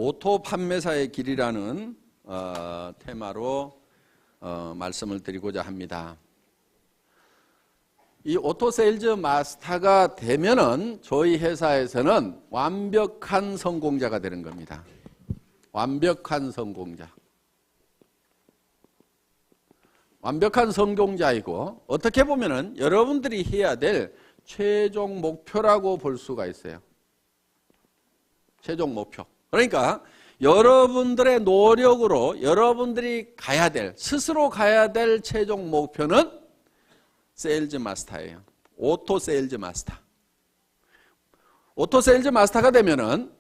오토 판매사의 길이라는 테마로 말씀을 드리고자 합니다. 이 오토 세일즈 마스터가 되면은 저희 회사에서는 완벽한 성공자가 되는 겁니다. 완벽한 성공자. 완벽한 성공자이고 어떻게 보면은 여러분들이 해야 될 최종 목표라고 볼 수가 있어요. 최종 목표. 그러니까 여러분들의 노력으로 여러분들이 가야 될, 스스로 가야 될 최종 목표는 세일즈 마스터예요. 오토 세일즈 마스터. 오토 세일즈 마스터가 되면은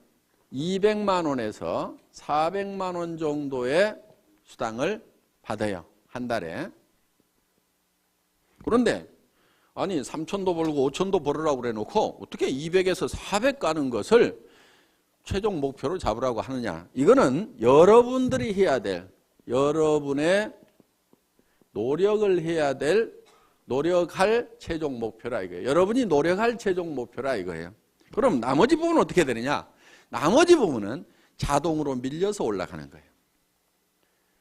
200만 원에서 400만 원 정도의 수당을 받아요. 한 달에. 그런데 아니 3천도 벌고 5천도 벌으라고 그래 놓고 어떻게 200에서 400 가는 것을 최종 목표로 잡으라고 하느냐. 이거는 여러분들이 해야 될, 여러분의 노력을 해야 될, 노력할 최종 목표라 이거예요. 여러분이 노력할 최종 목표라 이거예요. 그럼 나머지 부분은 어떻게 되느냐? 나머지 부분은 자동으로 밀려서 올라가는 거예요.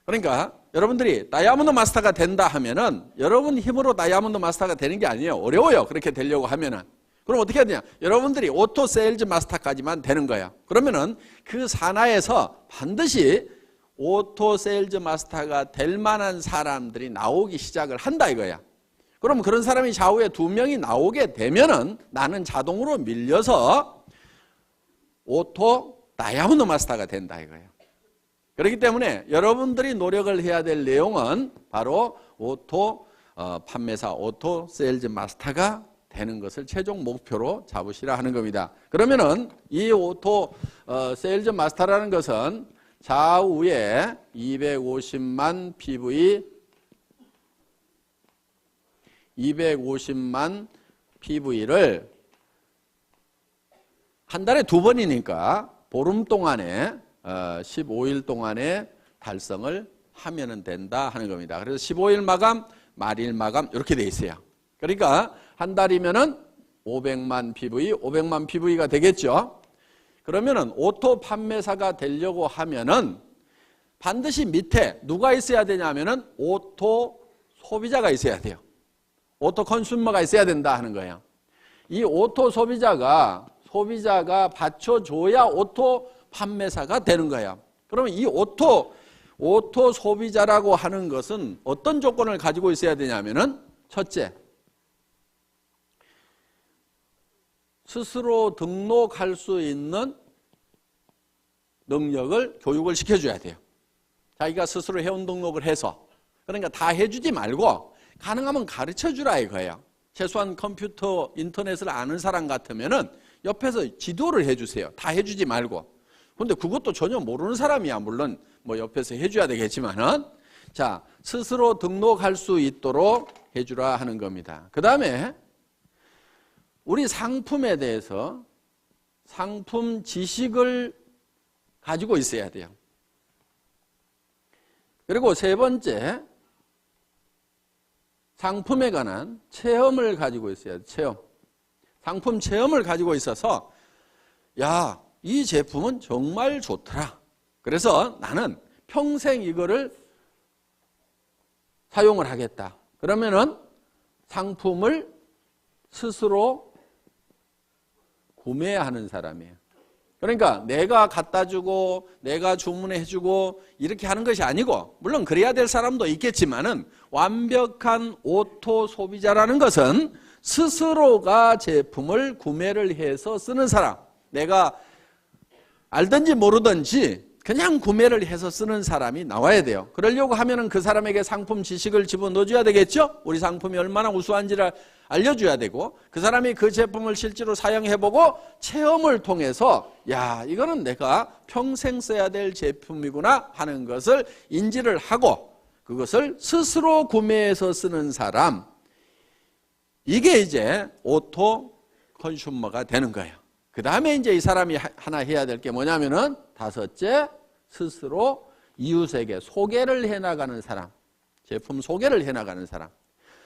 그러니까 여러분들이 다이아몬드 마스터가 된다 하면은 여러분 힘으로 다이아몬드 마스터가 되는 게 아니에요. 어려워요. 그렇게 되려고 하면은. 그럼 어떻게 해야 되냐? 여러분들이 오토 세일즈 마스터까지만 되는 거예요. 그러면은 그 산하에서 반드시 오토 세일즈 마스터가 될 만한 사람들이 나오기 시작을 한다 이거야. 그럼 그런 사람이 좌우에 2명이 나오게 되면은 나는 자동으로 밀려서 오토 다이아몬드 마스터가 된다 이거예요. 그렇기 때문에 여러분들이 노력을 해야 될 내용은 바로 오토 판매사, 오토 세일즈 마스터가 되는 것을 최종 목표로 잡으시라 하는 겁니다. 그러면은 이 오토 세일즈 마스터라는 것은 좌우에 250만 PV, 250만 PV를 한 달에 2번이니까 보름 동안에 15일 동안에 달성을 하면은 된다 하는 겁니다. 그래서 15일 마감, 말일 마감 이렇게 돼 있어요. 그러니까 한 달이면은 500만 PV, 500만 PV가 되겠죠. 그러면은 오토 판매사가 되려고 하면은 반드시 밑에 누가 있어야 되냐면은 오토 소비자가 있어야 돼요. 오토 컨슈머가 있어야 된다 하는 거예요. 이 오토 소비자가 받쳐줘야 오토 판매사가 되는 거예요. 그러면 이 오토 소비자라고 하는 것은 어떤 조건을 가지고 있어야 되냐면은 첫째, 스스로 등록할 수 있는 능력을 교육을 시켜줘야 돼요. 자기가 스스로 회원 등록을 해서. 그러니까 다 해주지 말고 가능하면 가르쳐주라 이거예요. 최소한 컴퓨터, 인터넷을 아는 사람 같으면은 옆에서 지도를 해주세요. 다 해주지 말고. 근데 그것도 전혀 모르는 사람이야. 물론 뭐 옆에서 해줘야 되겠지만은. 자, 스스로 등록할 수 있도록 해주라 하는 겁니다. 그 다음에 우리 상품에 대해서 상품 지식을 가지고 있어야 돼요. 그리고 세 번째, 상품에 관한 체험을 가지고 있어야 돼요. 체험. 상품 체험을 가지고 있어서 야, 이 제품은 정말 좋더라. 그래서 나는 평생 이거를 사용을 하겠다. 그러면은 상품을 스스로 구매하는 사람이에요. 그러니까 내가 갖다 주고 내가 주문해 주고 이렇게 하는 것이 아니고, 물론 그래야 될 사람도 있겠지만은 완벽한 오토 소비자라는 것은 스스로가 제품을 구매를 해서 쓰는 사람. 내가 알든지 모르든지 그냥 구매를 해서 쓰는 사람이 나와야 돼요. 그러려고 하면은 그 사람에게 상품 지식을 집어넣어줘야 되겠죠? 우리 상품이 얼마나 우수한지를 알려줘야 되고, 그 사람이 그 제품을 실제로 사용해보고 체험을 통해서 야, 이거는 내가 평생 써야 될 제품이구나 하는 것을 인지를 하고 그것을 스스로 구매해서 쓰는 사람, 이게 이제 오토 컨슈머가 되는 거예요. 그 다음에 이제 이 사람이 하나 해야 될 게 뭐냐면은 다섯째, 스스로 이웃에게 소개를 해나가는 사람, 제품 소개를 해나가는 사람.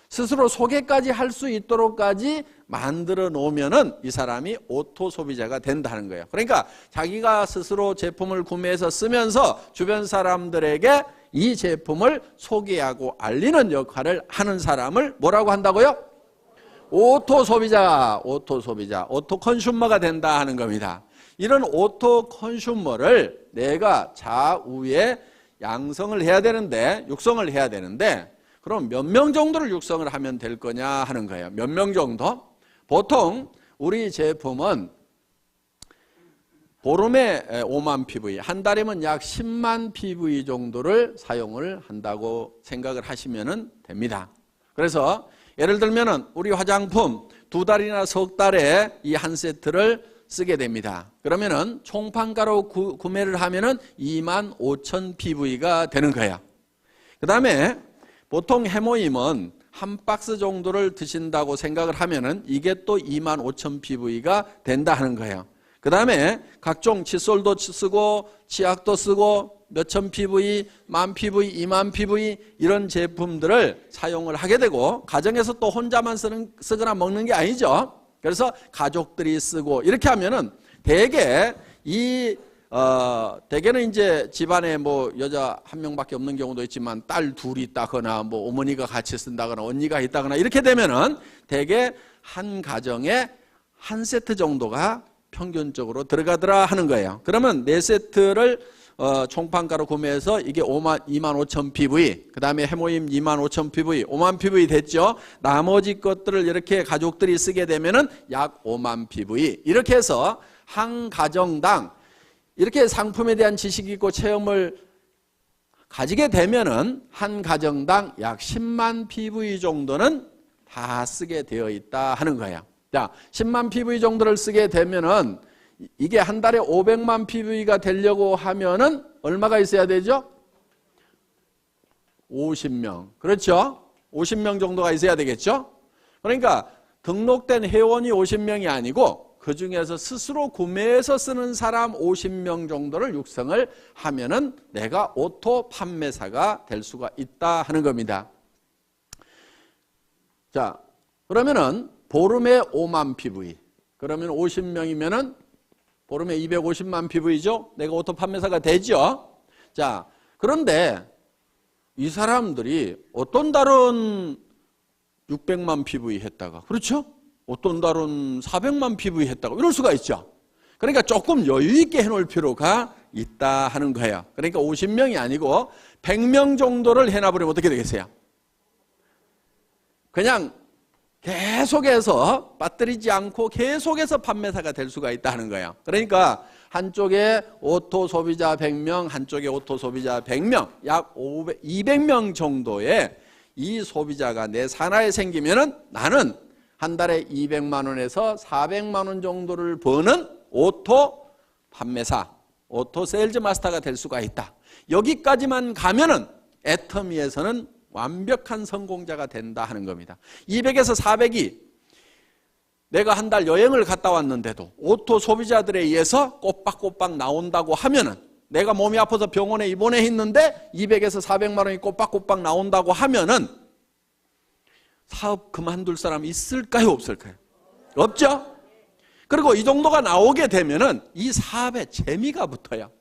스스로 소개까지 할 수 있도록까지 만들어 놓으면은 이 사람이 오토 소비자가 된다는 거예요. 그러니까 자기가 스스로 제품을 구매해서 쓰면서 주변 사람들에게 이 제품을 소개하고 알리는 역할을 하는 사람을 뭐라고 한다고요? 오토 소비자, 오토 소비자, 오토 컨슈머가 된다 하는 겁니다. 이런 오토 컨슈머를 내가 좌우에 양성을 해야 되는데, 육성을 해야 되는데, 그럼 몇 명 정도를 육성을 하면 될 거냐 하는 거예요. 몇 명 정도? 보통 우리 제품은 보름에 5만 PV, 한 달이면 약 10만 PV 정도를 사용을 한다고 생각을 하시면 됩니다. 그래서 예를 들면 우리 화장품 2달이나 석 달에 이 한 세트를 쓰게 됩니다. 그러면은 총판가로 구매를 하면은 2만 5천 PV가 되는 거예요. 그 다음에 보통 해모임은 한 박스 정도를 드신다고 생각을 하면은 이게 또 2만 5천 PV가 된다 하는 거예요. 그 다음에 각종 칫솔도 쓰고 치약도 쓰고 몇천 PV, 만 PV, 2만 PV 이런 제품들을 사용을 하게 되고 가정에서 또 혼자만 쓰거나 먹는 게 아니죠. 그래서 가족들이 쓰고 이렇게 하면은 대개는 이제 집안에 뭐 여자 한 명밖에 없는 경우도 있지만 딸 둘이 있다거나 뭐 어머니가 같이 쓴다거나 언니가 있다거나 이렇게 되면은 대개 한 가정에 한 세트 정도가 평균적으로 들어가더라 하는 거예요. 그러면 4세트를 총판가로 구매해서 이게 2만 5천 PV, 그 다음에 해모임 2만 5천 PV, 5만 PV 됐죠. 나머지 것들을 이렇게 가족들이 쓰게 되면은 약 5만 PV. 이렇게 해서 한 가정당 이렇게 상품에 대한 지식이 있고 체험을 가지게 되면은 한 가정당 약 10만 PV 정도는 다 쓰게 되어 있다 하는 거예요. 자, 10만 PV 정도를 쓰게 되면은 이게 한 달에 500만 PV가 되려고 하면은 얼마가 있어야 되죠? 50명. 그렇죠? 50명 정도가 있어야 되겠죠? 그러니까 등록된 회원이 50명이 아니고 그 중에서 스스로 구매해서 쓰는 사람 50명 정도를 육성을 하면은 내가 오토 판매사가 될 수가 있다 하는 겁니다. 자, 그러면은 보름에 5만 PV. 그러면 50명이면은 보름에 250만 PV죠? 내가 오토 판매사가 되죠? 자, 그런데 이 사람들이 어떤 달은 600만 PV 했다가, 그렇죠? 어떤 달은 400만 PV 했다가 이럴 수가 있죠. 그러니까 조금 여유 있게 해놓을 필요가 있다 하는 거예요. 그러니까 50명이 아니고 100명 정도를 해놔버리면 어떻게 되겠어요? 그냥 계속해서 빠뜨리지 않고 계속해서 판매사가 될 수가 있다 하는 거예요. 그러니까 한쪽에 오토 소비자 100명, 한쪽에 오토 소비자 100명, 약 200명 정도의 이 소비자가 내 산하에 생기면은 나는 한 달에 200만 원에서 400만 원 정도를 버는 오토 판매사, 오토 세일즈 마스터가 될 수가 있다. 여기까지만 가면은 애터미에서는 완벽한 성공자가 된다 하는 겁니다. 200에서 400이 내가 한 달 여행을 갔다 왔는데도 오토 소비자들에 의해서 꼬박꼬박 나온다고 하면은 내가 몸이 아파서 병원에 입원해 있는데 200에서 400만 원이 꼬박꼬박 나온다고 하면은 사업 그만둘 사람 있을까요? 없을까요? 없죠? 그리고 이 정도가 나오게 되면은 이 사업에 재미가 붙어요.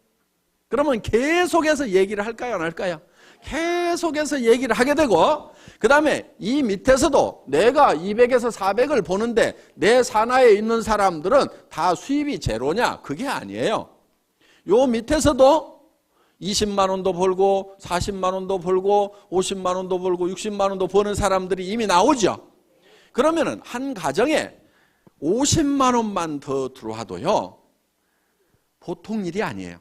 그러면 계속해서 얘기를 할까요? 안 할까요? 계속해서 얘기를 하게 되고 그 다음에 이 밑에서도 내가 200에서 400을 보는데 내 산하에 있는 사람들은 다 수입이 제로냐? 그게 아니에요. 요 밑에서도 20만 원도 벌고 40만 원도 벌고 50만 원도 벌고 60만 원도 버는 사람들이 이미 나오죠. 그러면은 한 가정에 50만 원만 더 들어와도요 보통 일이 아니에요.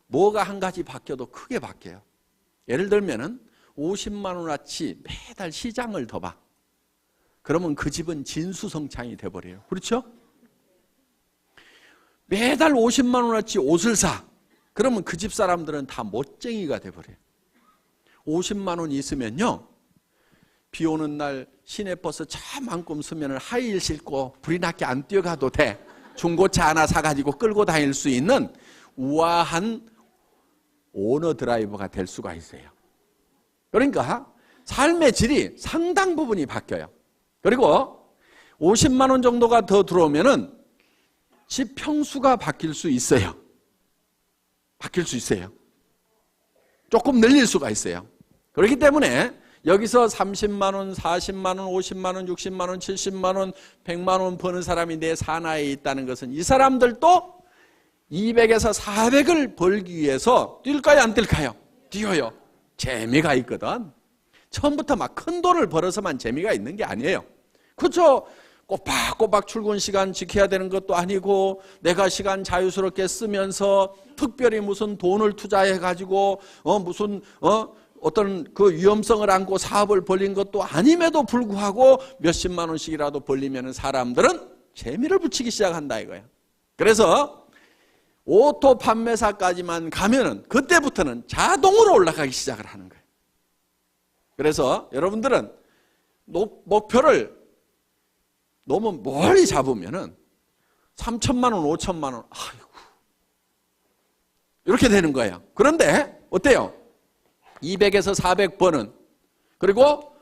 뭐가 한 가지 바뀌어도 크게 바뀌어요. 예를 들면은 50만 원어치 매달 시장을 더 봐. 그러면 그 집은 진수성찬이 돼버려요. 그렇죠? 매달 50만 원어치 옷을 사. 그러면 그 집 사람들은 다 멋쟁이가 돼버려요. 50만 원 있으면요. 비 오는 날 시내버스 차만큼 쓰면 하이힐 신고 불이 나게 안 뛰어가도 돼. 중고차 하나 사가지고 끌고 다닐 수 있는 우아한 오너 드라이버가 될 수가 있어요. 그러니까 삶의 질이 상당 부분이 바뀌어요. 그리고 50만 원 정도가 더 들어오면은 집 평수가 바뀔 수 있어요. 바뀔 수 있어요. 조금 늘릴 수가 있어요. 그렇기 때문에 여기서 30만 원, 40만 원, 50만 원, 60만 원, 70만 원, 100만 원 버는 사람이 내 산하에 있다는 것은 이 사람들도 200에서 400을 벌기 위해서 뛸까요, 안 뛸까요? 뛰어요. 재미가 있거든. 처음부터 막 큰 돈을 벌어서만 재미가 있는 게 아니에요. 그렇죠? 꼬박꼬박 출근 시간 지켜야 되는 것도 아니고 내가 시간 자유스럽게 쓰면서 특별히 무슨 돈을 투자해 가지고 어떤 그 위험성을 안고 사업을 벌린 것도 아님에도 불구하고 몇십만 원씩이라도 벌리면 사람들은 재미를 붙이기 시작한다 이거예요. 그래서 오토 판매사까지만 가면은 그때부터는 자동으로 올라가기 시작을 하는 거예요. 그래서 여러분들은 목표를 너무 멀리 잡으면은 3천만 원, 5천만 원, 아이고. 이렇게 되는 거예요. 그런데 어때요? 200에서 400번은 그리고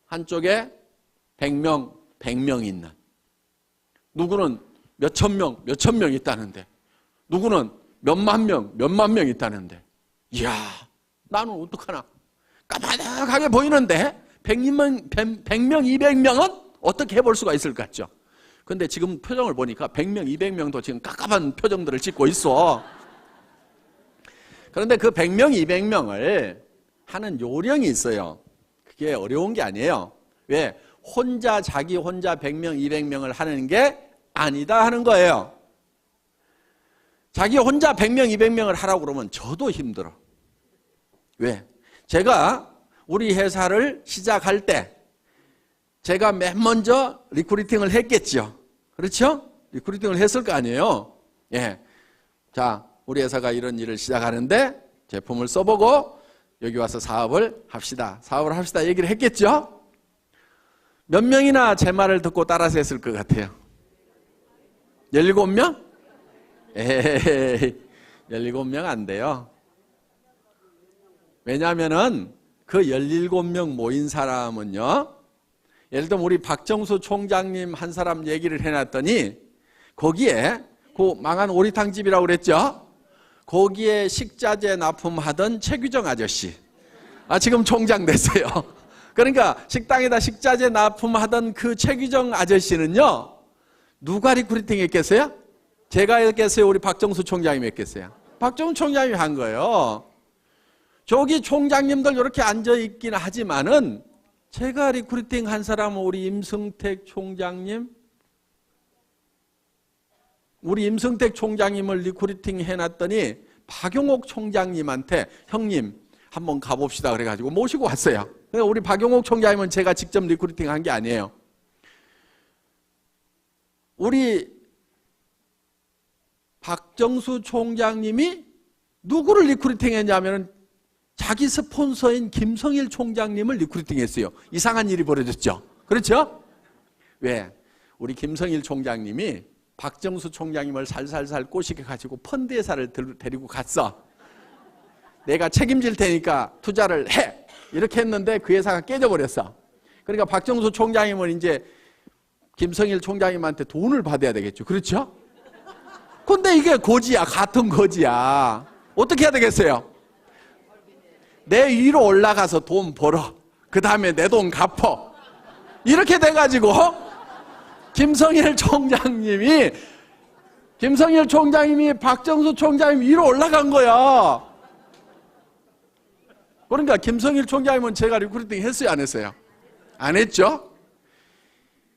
한쪽에 100명 있는 누구는 몇천 명 있다는데 누구는 몇만 명 있다는데 이야 나는 어떡하나 까마득하게 보이는데 100명, 200명은 어떻게 해볼 수가 있을 것 같죠? 근데 지금 표정을 보니까 100명, 200명도 지금 깝깝한 표정들을 짓고 있어. 그런데 그 100명, 200명을 하는 요령이 있어요. 그게 어려운 게 아니에요. 왜? 자기 혼자 100명, 200명을 하는 게 아니다 하는 거예요. 자기 혼자 100명, 200명을 하라고 그러면 저도 힘들어. 왜? 제가 우리 회사를 시작할 때 제가 맨 먼저 리크루팅을 했겠죠. 그렇죠? 리크루팅을 했을 거 아니에요. 예. 자, 우리 회사가 이런 일을 시작하는데 제품을 써보고 여기 와서 사업을 합시다. 얘기를 했겠죠? 몇 명이나 제 말을 듣고 따라서 했을 것 같아요? 17명? 에이, 17명 안 돼요. 왜냐하면은 그 17명 모인 사람은요, 예를 들면 우리 박정수 총장님 한 사람 얘기를 해놨더니 거기에 그 망한 오리탕집이라고 그랬죠? 거기에 식자재 납품하던 최규정 아저씨 지금 총장 됐어요. 그러니까 식당에다 식자재 납품하던 그 최규정 아저씨는요 누가 리크루팅 했겠어요? 제가 했겠어요? 우리 박정수 총장님이 했겠어요? 박정수 총장님이 한 거예요. 저기 총장님들 이렇게 앉아있긴 하지만은 제가 리크루팅 한 사람은 우리 임승택 총장님, 우리 임승택 총장님을 리크루팅 해놨더니 박용옥 총장님한테 형님 한번 가봅시다 그래가지고 모시고 왔어요. 그러니까 우리 박용옥 총장님은 제가 직접 리크루팅 한 게 아니에요. 우리 박정수 총장님이 누구를 리크루팅 했냐면 자기 스폰서인 김성일 총장님을 리크루팅 했어요. 이상한 일이 벌어졌죠. 그렇죠? 왜? 우리 김성일 총장님이 박정수 총장님을 살살살 꼬시게가지고 펀드 회사를 데리고 갔어. 내가 책임질 테니까 투자를 해. 이렇게 했는데 그 회사가 깨져버렸어. 그러니까 박정수 총장님은 이제 김성일 총장님한테 돈을 받아야 되겠죠. 그렇죠? 근데 이게 거지야. 같은 거지야. 어떻게 해야 되겠어요? 내 위로 올라가서 돈 벌어. 그 다음에 내 돈 갚어. 이렇게 돼가지고 김성일 총장님이 박정수 총장님 위로 올라간 거야. 그러니까 김성일 총장님은 제가 리크루팅 했어요, 안 했어요? 안 했죠?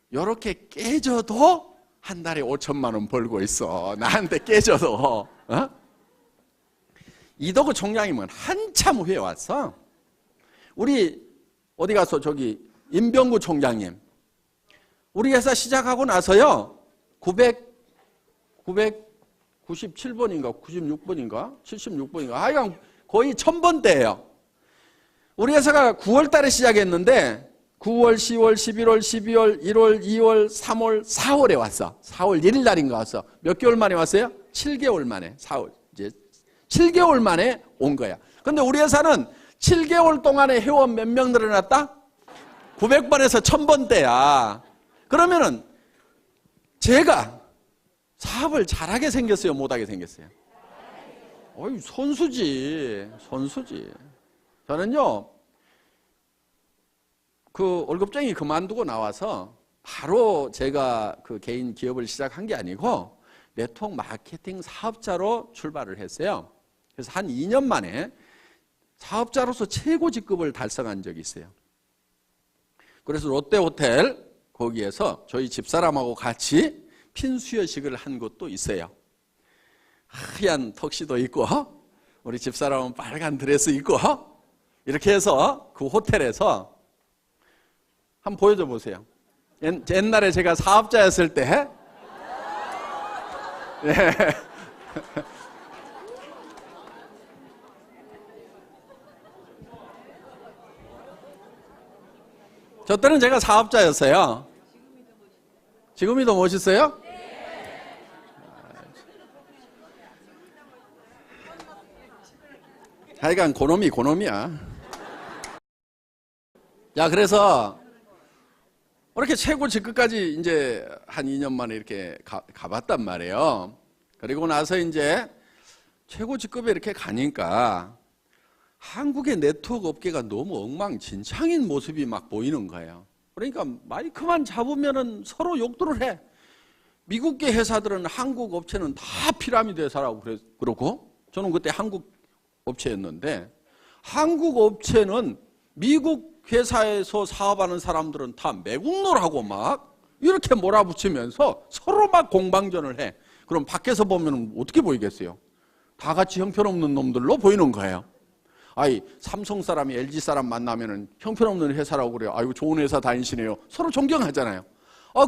이렇게 깨져도 한 달에 5천만 원 벌고 있어. 나한테 깨져도. 이덕우 총장님은 한참 후에 왔어. 우리 어디 가서 저기 임병구 총장님 우리 회사 시작하고 나서요 997번인가 96번인가 76번인가 하여간 거의 1000번대예요. 우리 회사가 9월 달에 시작했는데 9월, 10월, 11월, 12월, 1월, 2월, 3월, 4월에 왔어. 4월 1일 날인가 왔어. 몇 개월 만에 왔어요? 7개월 만에. 4월 이제 7개월 만에 온 거야. 근데 우리 회사는 7개월 동안에 회원 몇 명 늘어났다? 900번에서 1000번대야. 그러면은 제가 사업을 잘하게 생겼어요, 못하게 생겼어요? 어이, 선수지. 저는요, 그 월급쟁이 그만두고 나와서 바로 제가 그 개인 기업을 시작한 게 아니고 네트워크 마케팅 사업자로 출발을 했어요. 그래서 한 2년 만에 사업자로서 최고 직급을 달성한 적이 있어요. 그래서 롯데호텔 거기에서 저희 집사람하고 같이 핀수여식을 한 것도 있어요. 하얀 턱시도 입고 우리 집사람은 빨간 드레스 입고 이렇게 해서 그 호텔에서 한번 보여줘 보세요. 옛날에 제가 사업자였을 때 네. 저 때는 제가 사업자였어요. 지금이 더 멋있어요? 하여간 고놈이야. 자, 그래서 이렇게 최고 직급까지 이제 한 2년 만에 이렇게 가봤단 말이에요. 그리고 나서 이제 최고 직급에 이렇게 가니까 한국의 네트워크 업계가 너무 엉망진창인 모습이 막 보이는 거예요. 그러니까 마이크만 잡으면은 서로 욕들을 해. 미국계 회사들은 한국 업체는 다 피라미드 회사라고 그러고, 저는 그때 한국 업체였는데, 한국 업체는 미국 회사에서 사업하는 사람들은 다 매국노라고 막 이렇게 몰아붙이면서 서로 막 공방전을 해. 그럼 밖에서 보면 어떻게 보이겠어요? 다 같이 형편없는 놈들로 보이는 거예요. 아이, 삼성 사람이 LG 사람 만나면은 형편없는 회사라고 그래요. 아이고, 좋은 회사 다니시네요. 서로 존경하잖아요.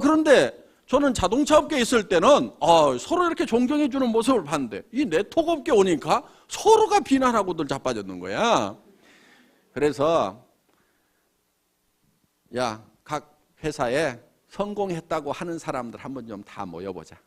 그런데 저는 자동차 업계에 있을 때는 서로 이렇게 존경해주는 모습을 봤는데, 이 네트워크 업계에 오니까 서로가 비난하고들 자빠졌는 거야. 그래서 야, 각 회사에 성공했다고 하는 사람들 한번 좀 다 모여보자.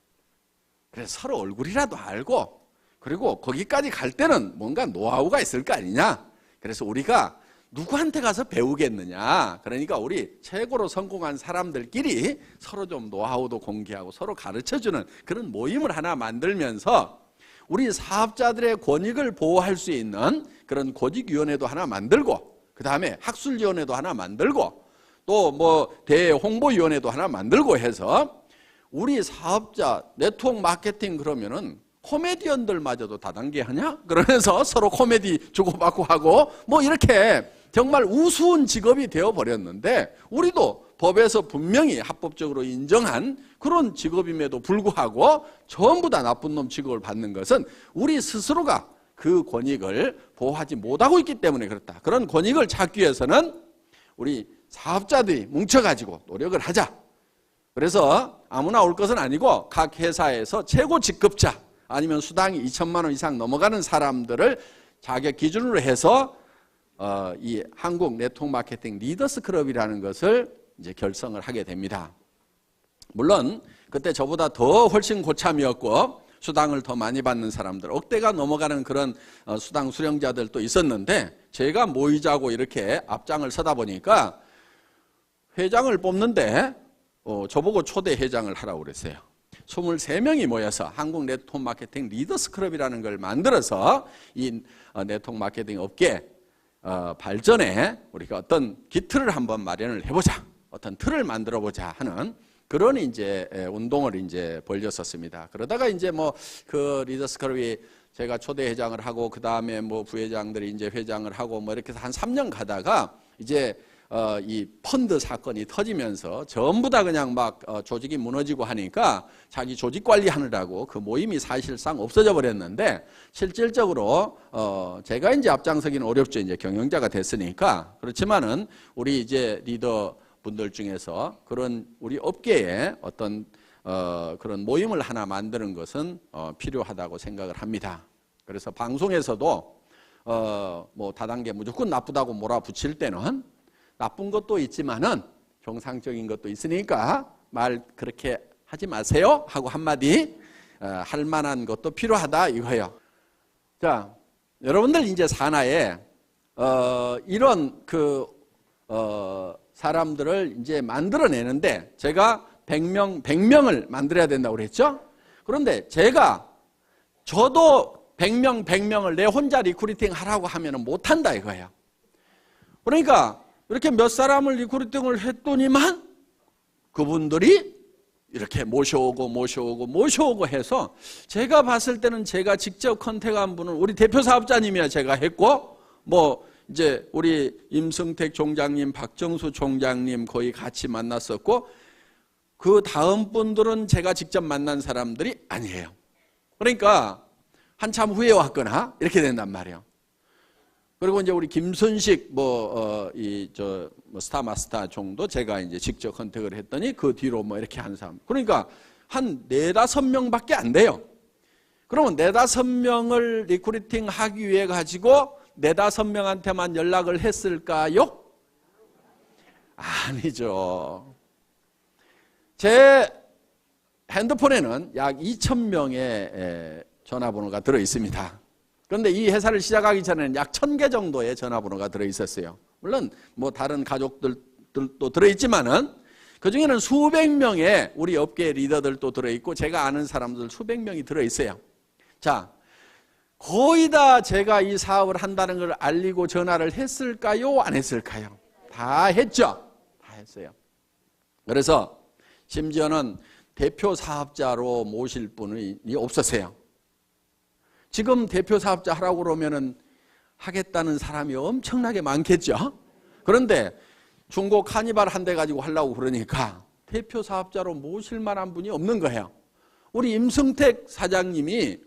그래서 서로 얼굴이라도 알고, 그리고 거기까지 갈 때는 뭔가 노하우가 있을 거 아니냐. 그래서 우리가 누구한테 가서 배우겠느냐. 그러니까 우리 최고로 성공한 사람들끼리 서로 좀 노하우도 공개하고 서로 가르쳐주는 그런 모임을 하나 만들면서 우리 사업자들의 권익을 보호할 수 있는 그런 고직위원회도 하나 만들고, 그 다음에 학술위원회도 하나 만들고, 또 뭐 대홍보위원회도 하나 만들고 해서 우리 사업자 네트워크 마케팅 그러면은 코미디언들마저도 다단계 하냐? 그러면서 서로 코미디 주고받고 하고 뭐 이렇게 정말 우스운 직업이 되어버렸는데, 우리도 법에서 분명히 합법적으로 인정한 그런 직업임에도 불구하고 전부 다 나쁜 놈 취급을 받는 것은 우리 스스로가 그 권익을 보호하지 못하고 있기 때문에 그렇다. 그런 권익을 찾기 위해서는 우리 사업자들이 뭉쳐가지고 노력을 하자. 그래서 아무나 올 것은 아니고 각 회사에서 최고 직급자 아니면 수당이 2천만 원 이상 넘어가는 사람들을 자격 기준으로 해서 이 한국 네트워크 마케팅 리더스 클럽이라는 것을 이제 결성을 하게 됩니다. 물론 그때 저보다 더 훨씬 고참이었고 수당을 더 많이 받는 사람들, 억대가 넘어가는 그런 수당 수령자들도 있었는데, 제가 모이자고 이렇게 앞장을 서다 보니까 회장을 뽑는데 저보고 초대 회장을 하라고 그랬어요. 23명이 모여서 한국 네트워크 마케팅 리더스 클럽이라는 걸 만들어서 이 네트워크 마케팅 업계 발전에 우리가 어떤 기틀을 한번 마련을 해보자, 어떤 틀을 만들어보자 하는 그런 이제 운동을 이제 벌였었습니다. 그러다가 이제 뭐 그 리더스 클럽이 제가 초대 회장을 하고 그 다음에 뭐 부회장들이 이제 회장을 하고 뭐 이렇게 해서 한 3년 가다가 이제 이 펀드 사건이 터지면서 전부 다 그냥 막 조직이 무너지고 하니까 자기 조직 관리하느라고 그 모임이 사실상 없어져 버렸는데, 실질적으로 제가 이제 앞장서기는 어렵죠. 이제 경영자가 됐으니까. 그렇지만은 우리 이제 리더 분들 중에서 그런 우리 업계에 어떤 그런 모임을 하나 만드는 것은 필요하다고 생각을 합니다. 그래서 방송에서도 뭐 다단계 무조건 나쁘다고 몰아붙일 때는 나쁜 것도 있지만은 정상적인 것도 있으니까 말 그렇게 하지 마세요 하고 한마디 할 만한 것도 필요하다 이거예요. 자, 여러분들 이제 산하에 이런 사람들을 이제 만들어내는데 제가 100명을 만들어야 된다고 그랬죠? 그런데 저도 100명을 내 혼자 리크루팅 하라고 하면 못한다 이거예요. 그러니까 이렇게 몇 사람을 리크루팅을 했더니만 그분들이 이렇게 모셔오고 해서 제가 봤을 때는 제가 직접 컨택한 분은 우리 대표 사업자님이야 제가 했고 뭐 이제 우리 임승택 총장님, 박정수 총장님 거의 같이 만났었고 그 다음 분들은 제가 직접 만난 사람들이 아니에요. 그러니까 한참 후에 왔거나 이렇게 된단 말이에요. 그리고 이제 우리 김순식 스타마스터 정도 제가 이제 직접 컨택을 했더니 그 뒤로 뭐 이렇게 한 사람. 그러니까 한 4-5명밖에 안 돼요. 그러면 4-5명을 리크루팅 하기 위해 가지고 4-5명한테만 연락을 했을까요? 아니죠. 제 핸드폰에는 약 2,000명의 전화번호가 들어 있습니다. 그런데 이 회사를 시작하기 전에는 약 1,000개 정도의 전화번호가 들어 있었어요. 물론 뭐 다른 가족들도 들어 있지만은 그 중에는 수백 명의 우리 업계 리더들도 들어 있고 제가 아는 사람들 수백 명이 들어 있어요. 자, 거의 다 제가 이 사업을 한다는 걸 알리고 전화를 했을까요? 안 했을까요? 다 했죠. 다 했어요. 그래서 심지어는 대표 사업자로 모실 분이 없었어요. 지금 대표 사업자 하라고 그러면은 하겠다는 사람이 엄청나게 많겠죠. 그런데 중고 카니발 한 대 가지고 하려고 그러니까 대표 사업자로 모실 만한 분이 없는 거예요. 우리 임승택 사장님이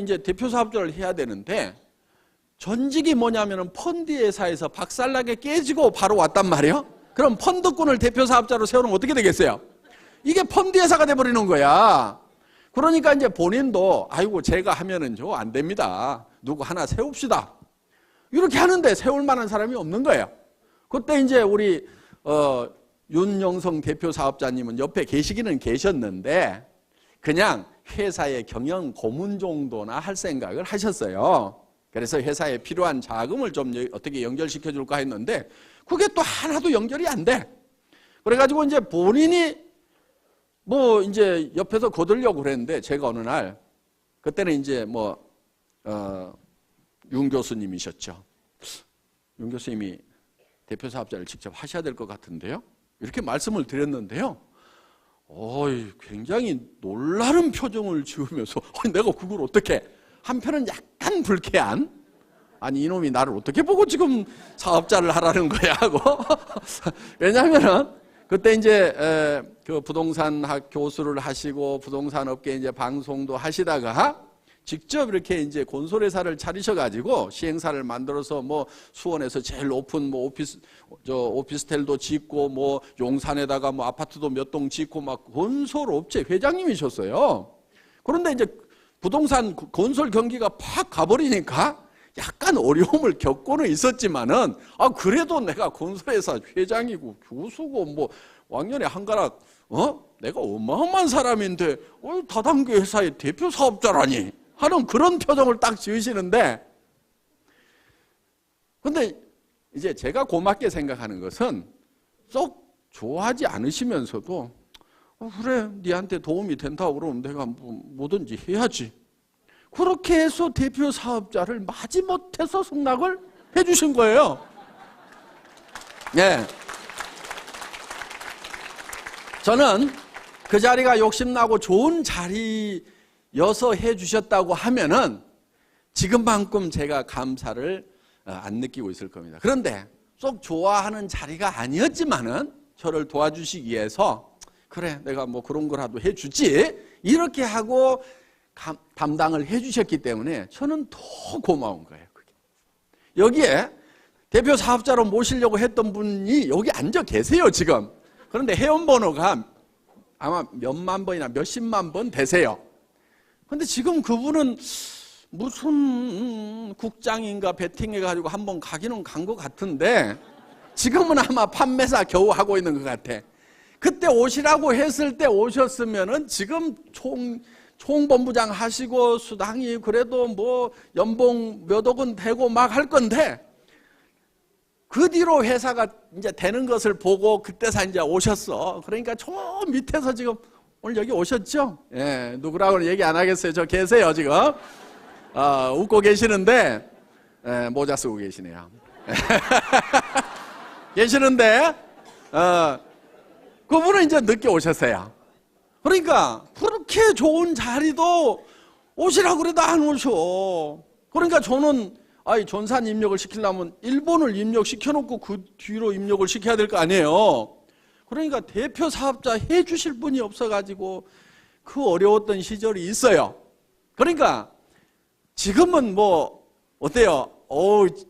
이제 대표 사업자를 해야 되는데 전직이 뭐냐면은 펀드 회사에서 박살나게 깨지고 바로 왔단 말이에요. 그럼 펀드꾼을 대표 사업자로 세우면 어떻게 되겠어요? 이게 펀드 회사가 돼버리는 거야. 그러니까 이제 본인도 아이고 제가 하면은 안 됩니다. 누구 하나 세웁시다. 이렇게 하는데 세울 만한 사람이 없는 거예요. 그때 이제 우리 윤영성 대표 사업자님은 옆에 계시기는 계셨는데 그냥 회사의 경영 고문 정도나 할 생각을 하셨어요. 그래서 회사에 필요한 자금을 좀 어떻게 연결시켜 줄까 했는데 그게 또 하나도 연결이 안 돼. 그래가지고 이제 본인이 뭐 이제 옆에서 거들려고 그랬는데 제가 어느 날 그때는 이제 윤 교수님이셨죠. 윤 교수님이 대표 사업자를 직접 하셔야 될 것 같은데요. 이렇게 말씀을 드렸는데요. 굉장히 놀라는 표정을 지으면서 내가 그걸 어떻게 한편은 약간 불쾌한 아니 이놈이 나를 어떻게 보고 지금 사업자를 하라는 거야 하고 왜냐하면은 그때 이제 그 부동산 학 교수를 하시고 부동산 업계 이제 방송도 하시다가 직접 이렇게 이제 건설회사를 차리셔가지고 시행사를 만들어서 뭐 수원에서 제일 높은 뭐 오피스텔도 짓고 뭐 용산에다가 뭐 아파트도 몇 동 짓고 막 건설업체 회장님이셨어요. 그런데 이제 부동산 건설 경기가 팍 가버리니까 약간 어려움을 겪고는 있었지만은 그래도 내가 건설회사 회장이고 교수고 뭐 왕년에 한가락 내가 어마어마한 사람인데 다단계 회사의 대표 사업자라니 하는 그런 표정을 딱 지으시는데 근데 이제 제가 고맙게 생각하는 것은 썩 좋아하지 않으시면서도 그래 니한테 도움이 된다고 그러면 내가 뭐든지 해야지 그렇게 해서 대표 사업자를 마지못해서 승낙을 해주신 거예요. 네. 저는 그 자리가 욕심나고 좋은 자리여서 해주셨다고 하면은 지금만큼 제가 감사를 안 느끼고 있을 겁니다. 그런데 쏙 좋아하는 자리가 아니었지만은 저를 도와주시기 위해서 그래 내가 뭐 그런 거라도 해주지 이렇게 하고 담당을 해주셨기 때문에 저는 더 고마운 거예요. 그게. 여기에 대표 사업자로 모시려고 했던 분이 여기 앉아 계세요 지금. 그런데 회원번호가 아마 몇만 번이나 몇십만 번 되세요. 그런데 지금 그분은 무슨 국장인가 베팅해가지고 한번 가기는 간 것 같은데 지금은 아마 판매사 겨우 하고 있는 것 같아. 그때 오시라고 했을 때 오셨으면은 지금 총본부장 하시고 수당이 그래도 뭐 연봉 몇 억은 되고 막 할 건데 그 뒤로 회사가 이제 되는 것을 보고 그때서 이제 오셨어. 그러니까 저 밑에서 지금 오늘 여기 오셨죠? 예, 누구라고는 얘기 안 하겠어요. 저 계세요, 지금. 웃고 계시는데, 예, 모자 쓰고 계시네요. 계시는데, 그분은 이제 늦게 오셨어요. 그러니까, 그렇게 좋은 자리도 오시라고 그래도 안 오셔. 그러니까 저는, 전산 입력을 시키려면 일본을 입력시켜놓고 그 뒤로 입력을 시켜야 될 거 아니에요. 그러니까 대표 사업자 해 주실 분이 없어가지고 그 어려웠던 시절이 있어요. 그러니까 지금은 뭐 어때요?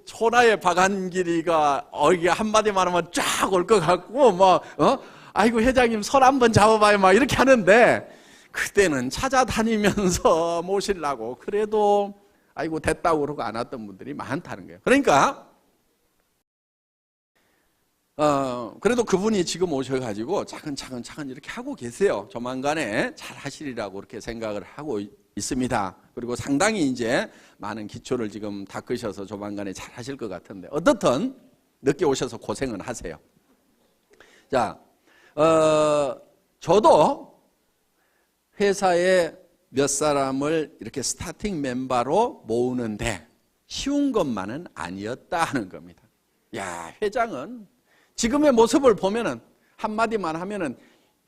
천하의 박한길이가 이게 한마디만 하면 쫙 올 것 같고 아이고 회장님 손 한번 잡아봐요 막 이렇게 하는데, 그때는 찾아다니면서 모시려고 그래도 아이고 됐다고 그러고 안 왔던 분들이 많다는 거예요. 그러니까 그래도 그분이 지금 오셔가지고 차근차근 이렇게 하고 계세요. 조만간에 잘 하시리라고 그렇게 생각을 하고 있습니다. 그리고 상당히 이제 많은 기초를 지금 닦으셔서 조만간에 잘 하실 것 같은데, 어떻든 늦게 오셔서 고생은 하세요. 자, 저도 회사에 몇 사람을 이렇게 스타팅 멤버로 모으는데 쉬운 것만은 아니었다 하는 겁니다. 야, 회장은 지금의 모습을 보면은 한마디만 하면은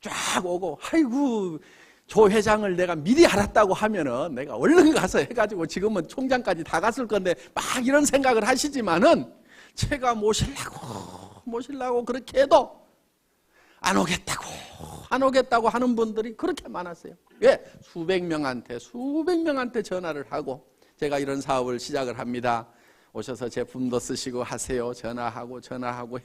쫙 오고, 아이고 조 회장을 내가 미리 알았다고 하면은 내가 얼른 가서 해가지고 지금은 총장까지 다 갔을 건데 막 이런 생각을 하시지만은, 제가 모시려고 그렇게 해도 안 오겠다고 하는 분들이 그렇게 많았어요. 왜? 수백 명한테 전화를 하고, 제가 이런 사업을 시작을 합니다. 오셔서 제품도 쓰시고 하세요. 전화하고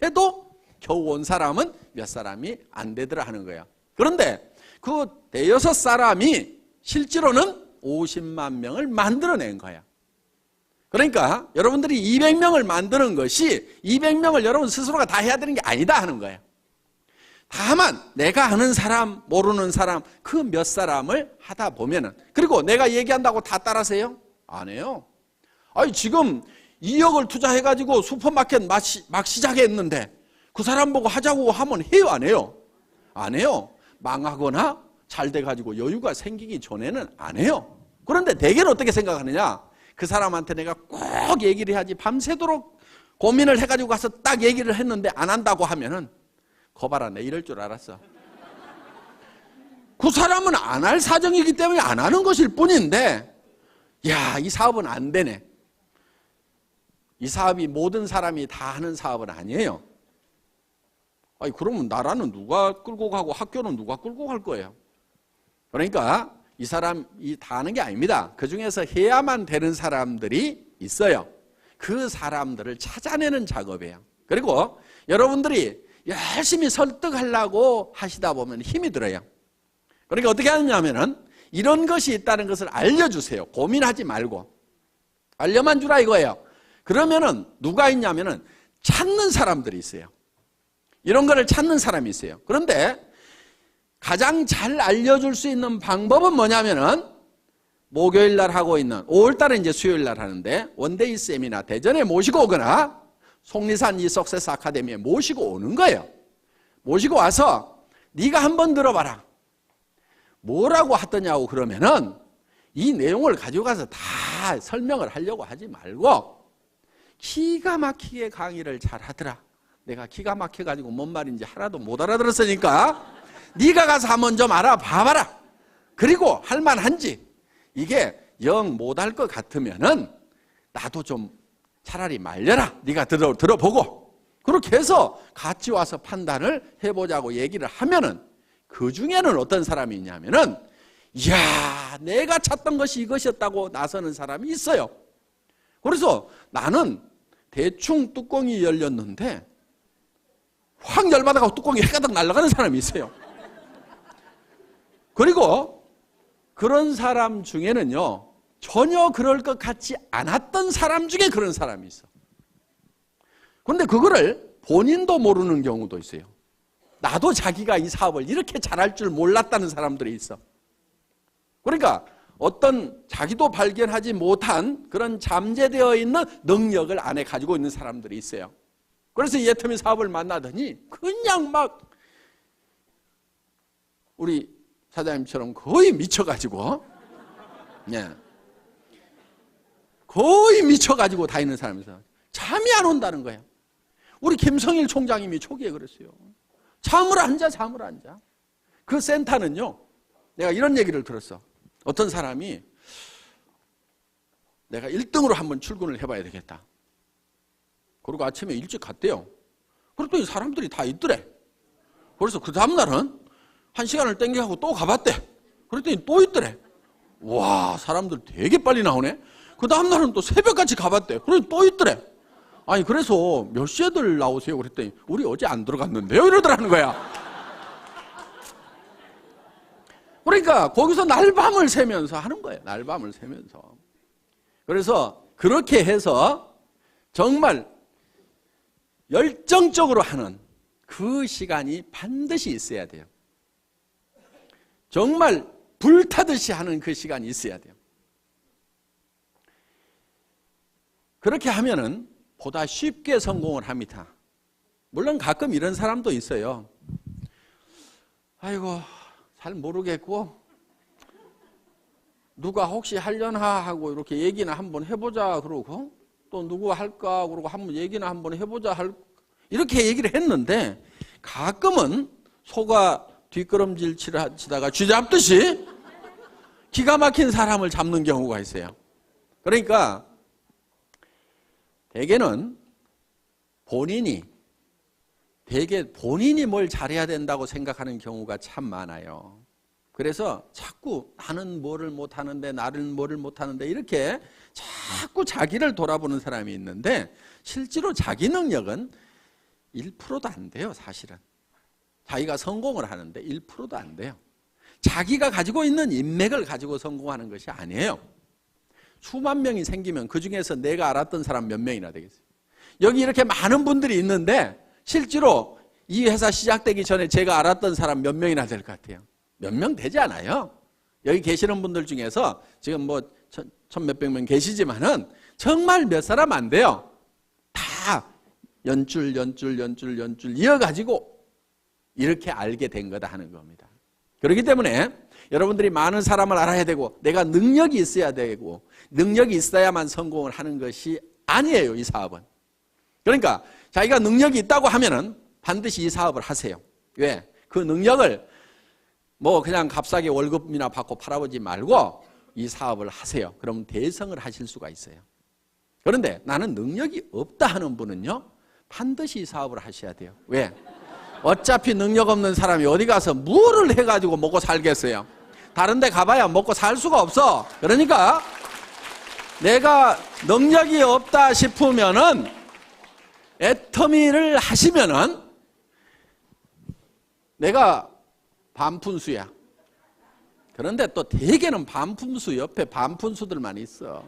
해도 겨우 온 사람은 몇 사람이 안 되더라 하는 거예요. 그런데 그 대여섯 사람이 실제로는 50만 명을 만들어낸 거야. 그러니까 여러분들이 200명을 만드는 것이 200명을 여러분 스스로가 다 해야 되는 게 아니다 하는 거예요. 다만 내가 아는 사람, 모르는 사람, 그 몇 사람을 하다 보면은, 그리고 내가 얘기한다고 다 따라서요? 안 해요. 지금 2억을 투자해가지고 슈퍼마켓 막 시작했는데 그 사람 보고 하자고 하면 해요, 안 해요? 안 해요. 망하거나 잘 돼가지고 여유가 생기기 전에는 안 해요. 그런데 대개는 어떻게 생각하느냐? 그 사람한테 내가 꼭 얘기를 해야지, 밤새도록 고민을 해가지고 가서 딱 얘기를 했는데 안 한다고 하면은, 거봐라, 내 이럴 줄 알았어. 그 사람은 안 할 사정이기 때문에 안 하는 것일 뿐인데, 야, 이 사업은 안 되네. 이 사업이 모든 사람이 다 하는 사업은 아니에요. 그러면 나라는 누가 끌고 가고 학교는 누가 끌고 갈 거예요? 그러니까 이 사람이 다 하는 게 아닙니다. 그 중에서 해야만 되는 사람들이 있어요. 그 사람들을 찾아내는 작업이에요. 그리고 여러분들이 열심히 설득하려고 하시다 보면 힘이 들어요. 그러니까 어떻게 하느냐면은 이런 것이 있다는 것을 알려주세요. 고민하지 말고. 알려만 주라 이거예요. 그러면은 누가 있냐면은 찾는 사람들이 있어요. 이런 거를 찾는 사람이 있어요. 그런데 가장 잘 알려줄 수 있는 방법은 뭐냐면은 목요일 날 하고 있는 5월 달에 이제 수요일 날 하는데 원데이 세미나 대전에 모시고 오거나 속리산 이 석세스 아카데미에 모시고 오는 거예요. 모시고 와서 네가 한번 들어봐라. 뭐라고 하더냐고 그러면은 이 내용을 가지고 가서 다 설명을 하려고 하지 말고 기가 막히게 강의를 잘 하더라. 내가 기가 막혀가지고 뭔 말인지 하나도 못 알아들었으니까 네가 가서 한번 좀 알아봐봐라. 그리고 할만한지, 이게 영 못할 것 같으면은 나도 좀 차라리 말려라. 네가 들어보고. 그렇게 해서 같이 와서 판단을 해보자고 얘기를 하면은, 그 중에는 어떤 사람이 있냐면은, 이야, 내가 찾던 것이 이것이었다고 나서는 사람이 있어요. 그래서 나는 대충 뚜껑이 열렸는데 확 열받아가고 뚜껑이 해가닥 날아가는 사람이 있어요. 그리고 그런 사람 중에는요, 전혀 그럴 것 같지 않았던 사람 중에 그런 사람이 있어. 그런데 그거를 본인도 모르는 경우도 있어요. 나도 자기가 이 사업을 이렇게 잘할 줄 몰랐다는 사람들이 있어. 그러니까 어떤 자기도 발견하지 못한 그런 잠재되어 있는 능력을 안에 가지고 있는 사람들이 있어요. 그래서 이 애터미 사업을 만나더니 그냥 막 우리 사장님처럼 거의 미쳐가지고, 예, 거의 미쳐가지고 다니는 사람이서 잠이 안 온다는 거예요. 우리 김성일 총장님이 초기에 그랬어요. 잠을 안 자, 잠을 안 자. 그 센터는요, 내가 이런 얘기를 들었어. 어떤 사람이 내가 1등으로 한번 출근을 해봐야 되겠다. 그리고 아침에 일찍 갔대요. 그랬더니 사람들이 다 있더래. 그래서 그 다음날은 1시간을 땡겨가고 또 가봤대. 그랬더니 또 있더래. 와, 사람들 되게 빨리 나오네. 그 다음날은 또 새벽같이 가봤대. 그랬더니 또 있더래. 아니, 그래서 몇 시에들 나오세요? 그랬더니 우리 어제 안 들어갔는데요? 이러더라는 거야. 그러니까 거기서 날밤을 새면서 하는 거예요. 날밤을 새면서. 그래서 그렇게 해서 정말 열정적으로 하는 그 시간이 반드시 있어야 돼요. 정말 불타듯이 하는 그 시간이 있어야 돼요. 그렇게 하면은 보다 쉽게 성공을 합니다. 물론 가끔 이런 사람도 있어요. 아이고, 잘 모르겠고 누가 혹시 하려나 하고 이렇게 얘기나 한번 해보자 그러고, 또 누구 할까 그러고 한번 얘기나 한번 해보자 이렇게 얘기를 했는데, 가끔은 소가 뒷걸음질 치다가 쥐 잡듯이 기가 막힌 사람을 잡는 경우가 있어요. 그러니까 대개는 본인이 뭘 잘해야 된다고 생각하는 경우가 참 많아요. 그래서 자꾸 나는 뭐를 못하는데, 나는 뭐를 못하는데, 이렇게 자꾸 자기를 돌아보는 사람이 있는데, 실제로 자기 능력은 1%도 안 돼요. 사실은 자기가 성공을 하는데 1%도 안 돼요. 자기가 가지고 있는 인맥을 가지고 성공하는 것이 아니에요. 수만 명이 생기면 그 중에서 내가 알았던 사람 몇 명이나 되겠어요? 여기 이렇게 많은 분들이 있는데 실제로 이 회사 시작되기 전에 제가 알았던 사람 몇 명이나 될 것 같아요? 몇 명 되지 않아요. 여기 계시는 분들 중에서 지금 뭐 천 몇백 명 계시지만은 정말 몇 사람 안 돼요. 다 연줄 이어가지고 이렇게 알게 된 거다 하는 겁니다. 그렇기 때문에 여러분들이 많은 사람을 알아야 되고, 내가 능력이 있어야 되고, 능력이 있어야만 성공을 하는 것이 아니에요, 이 사업은. 그러니까 자기가 능력이 있다고 하면은 반드시 이 사업을 하세요. 왜? 그 능력을 뭐 그냥 값싸게 월급이나 받고 팔아보지 말고 이 사업을 하세요. 그럼 대성을 하실 수가 있어요. 그런데 나는 능력이 없다 하는 분은요, 반드시 이 사업을 하셔야 돼요. 왜? 어차피 능력 없는 사람이 어디 가서 뭐를 해가지고 먹고 살겠어요? 다른 데 가봐야 먹고 살 수가 없어. 그러니까 내가 능력이 없다 싶으면은 애터미를 하시면은 내가 반푼수야. 그런데 또 대개는 반푼수 옆에 반푼수들만 있어.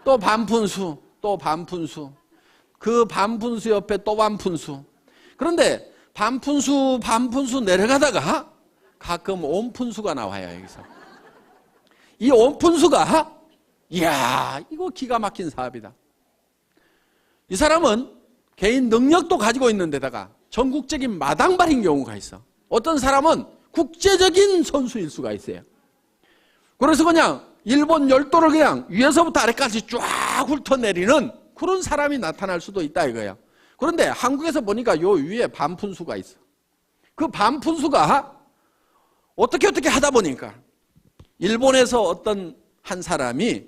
또 반푼수, 또 반푼수. 그 반푼수 옆에 또 반푼수. 그런데 반푼수 내려가다가 가끔 온푼수가 나와요, 여기서. 이 온푼수가, 이야, 이거 기가 막힌 사업이다. 이 사람은 개인 능력도 가지고 있는데다가 전국적인 마당발인 경우가 있어. 어떤 사람은 국제적인 선수일 수가 있어요. 그래서 그냥 일본 열도를 그냥 위에서부터 아래까지 쫙 훑어내리는 그런 사람이 나타날 수도 있다 이거예요. 그런데 한국에서 보니까 요 위에 반푼수가 있어. 그 반푼수가 어떻게 하다 보니까 일본에서 어떤 한 사람이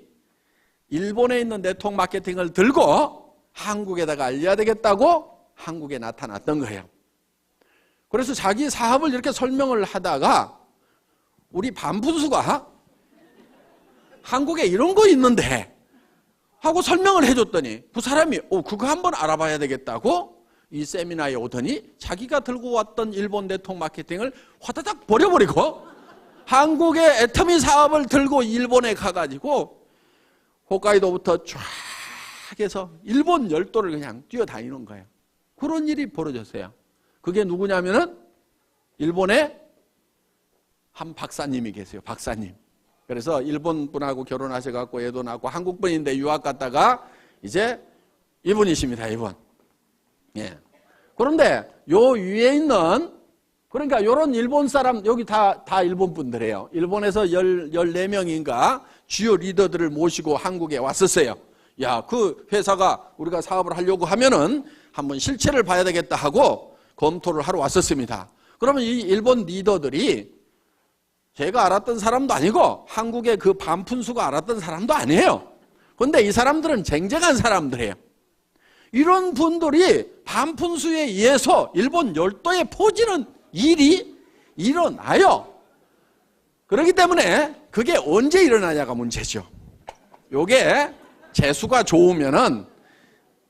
일본에 있는 네트워크 마케팅을 들고 한국에다가 알려야 되겠다고 한국에 나타났던 거예요. 그래서 자기 사업을 이렇게 설명을 하다가 우리 반푼수가 한국에 이런 거 있는데 하고 설명을 해줬더니 그 사람이 그거 한번 알아봐야 되겠다고 이 세미나에 오더니 자기가 들고 왔던 일본 네트워크 마케팅을 화다닥 버려버리고 한국의 애터미 사업을 들고 일본에 가가지고 홋카이도부터 쫙 해서 일본 열도를 그냥 뛰어다니는 거예요. 그런 일이 벌어졌어요. 그게 누구냐면은 일본에 한 박사님이 계세요. 박사님. 그래서 일본 분하고 결혼하셔갖고 애도 낳고 한국 분인데 유학 갔다가 이제 이분이십니다. 이분. 예. 그런데 요 위에 있는, 그러니까 요런 일본 사람, 여기 다 일본 분들이에요. 일본에서 14명인가 주요 리더들을 모시고 한국에 왔었어요. 야, 그 회사가 우리가 사업을 하려고 하면은 한번 실체를 봐야 되겠다 하고 검토를 하러 왔었습니다. 그러면 이 일본 리더들이 제가 알았던 사람도 아니고 한국의 그 반푼수가 알았던 사람도 아니에요. 그런데 이 사람들은 쟁쟁한 사람들이에요. 이런 분들이 반푼수에 의해서 일본 열도에 퍼지는 일이 일어나요. 그렇기 때문에 그게 언제 일어나냐가 문제죠. 요게 재수가 좋으면은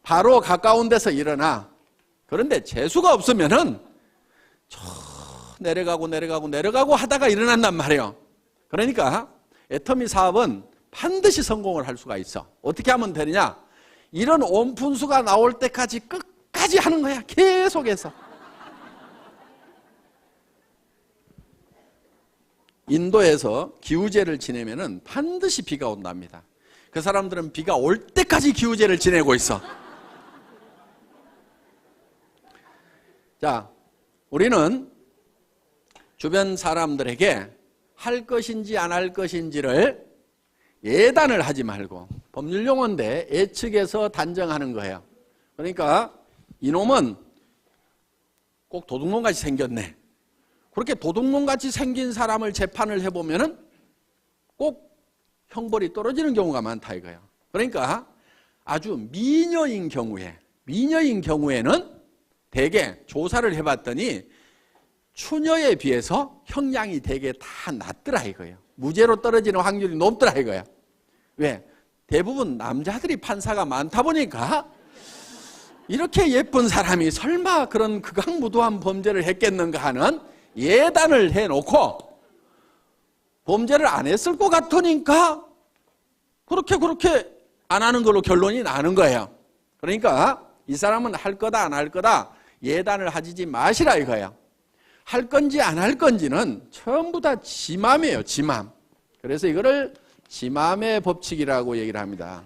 바로 가까운 데서 일어나. 그런데 재수가 없으면은 저 내려가고 하다가 일어난단 말이에요. 그러니까 애터미 사업은 반드시 성공을 할 수가 있어. 어떻게 하면 되느냐? 이런 온푼수가 나올 때까지 끝까지 하는 거야. 계속해서. 인도에서 기우제를 지내면은 반드시 비가 온답니다. 그 사람들은 비가 올 때까지 기우제를 지내고 있어. 자, 우리는 주변 사람들에게 할 것인지 안 할 것인지를 예단을 하지 말고, 법률용어인데 예측해서 단정하는 거예요. 그러니까 이놈은 꼭 도둑놈같이 생겼네. 그렇게 도둑놈같이 생긴 사람을 재판을 해보면은 꼭 형벌이 떨어지는 경우가 많다 이거예요. 그러니까 아주 미녀인 경우에는 대개 조사를 해봤더니 추녀에 비해서 형량이 되게 다 낮더라 이거예요. 무죄로 떨어지는 확률이 높더라 이거예요. 왜? 대부분 남자들이 판사가 많다 보니까 이렇게 예쁜 사람이 설마 그런 극악무도한 범죄를 했겠는가 하는 예단을 해놓고 범죄를 안 했을 것 같으니까 그렇게 안 하는 걸로 결론이 나는 거예요. 그러니까 이 사람은 할 거다 안 할 거다 예단을 하지 마시라 이거예요. 할 건지 안 할 건지는 전부 다 지 맘이에요. 지 맘. 그래서 이거를 지 맘의 법칙이라고 얘기를 합니다.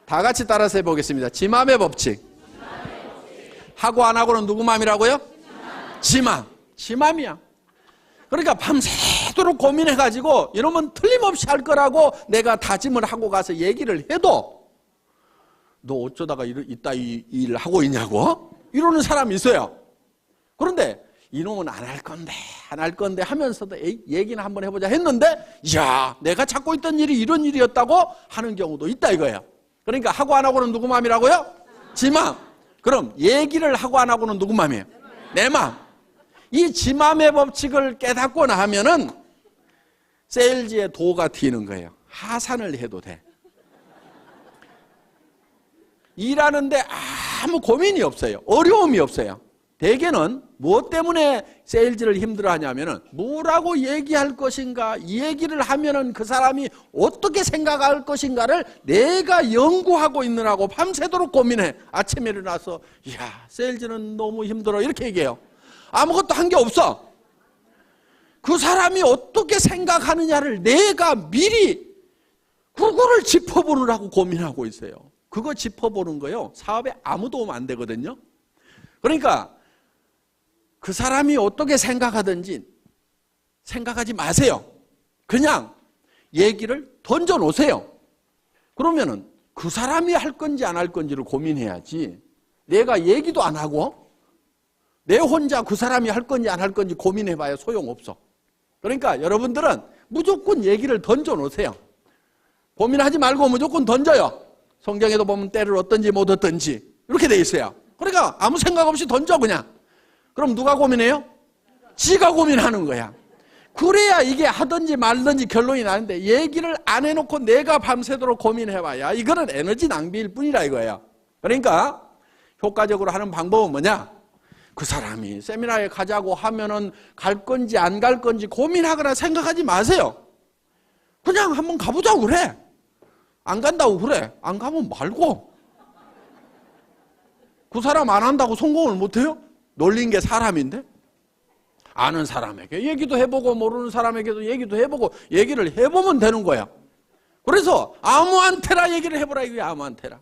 다 같이 따라서 해보겠습니다. 지 맘의 법칙. 하고 안 하고는 누구 맘이라고요? 지 맘. 지 맘이야. 그러니까 밤새도록 고민해가지고 이러면 틀림없이 할 거라고 내가 다짐을 하고 가서 얘기를 해도 너 어쩌다가 이따 이 일을 하고 있냐고? 이러는 사람이 있어요. 그런데 이놈은 안 할 건데 하면서도 얘기는 한번 해보자 했는데 이야 내가 찾고 있던 일이 이런 일이었다고 하는 경우도 있다 이거예요. 그러니까 하고 안 하고는 누구 맘이라고요? 지 맘. 그럼 얘기를 하고 안 하고는 누구 맘이에요? 내 맘. 이 지 맘의 법칙을 깨닫고 나면은 세일즈의 도가 튀는 거예요. 하산을 해도 돼. 일하는데 아무 고민이 없어요. 어려움이 없어요. 대개는 무엇 때문에 세일즈를 힘들어하냐면은 뭐라고 얘기할 것인가, 이 얘기를 하면은 그 사람이 어떻게 생각할 것인가를 내가 연구하고 있느라고 밤새도록 고민해. 아침에 일어나서 이야 세일즈는 너무 힘들어 이렇게 얘기해요. 아무것도 한 게 없어. 그 사람이 어떻게 생각하느냐를 내가 미리 그거를 짚어보느라고 고민하고 있어요. 그거 짚어보는 거요 사업에 아무 도움 안 되거든요. 그러니까 그 사람이 어떻게 생각하든지 생각하지 마세요. 그냥 얘기를 던져 놓으세요. 그러면은 그 사람이 할 건지 안 할 건지를 고민해야지 내가 얘기도 안 하고 내 혼자 그 사람이 할 건지 안 할 건지 고민해봐야 소용없어. 그러니까 여러분들은 무조건 얘기를 던져 놓으세요. 고민하지 말고 무조건 던져요. 성경에도 보면 때를 얻든지 못 얻든지 이렇게 돼 있어요. 그러니까 아무 생각 없이 던져 그냥. 그럼 누가 고민해요? 지가 고민하는 거야. 그래야 이게 하든지 말든지 결론이 나는데 얘기를 안 해놓고 내가 밤새도록 고민해봐야 이거는 에너지 낭비일 뿐이라 이거예요. 그러니까 효과적으로 하는 방법은 뭐냐? 그 사람이 세미나에 가자고 하면은 갈 건지 안 갈 건지 고민하거나 생각하지 마세요. 그냥 한번 가보자고 그래. 안 간다고 그래. 안 가면 말고. 그 사람 안 한다고 성공을 못해요? 놀린 게 사람인데? 아는 사람에게 얘기도 해보고 모르는 사람에게도 얘기도 해보고 얘기를 해보면 되는 거야. 그래서 아무한테나 얘기를 해보라 이거야. 아무한테나.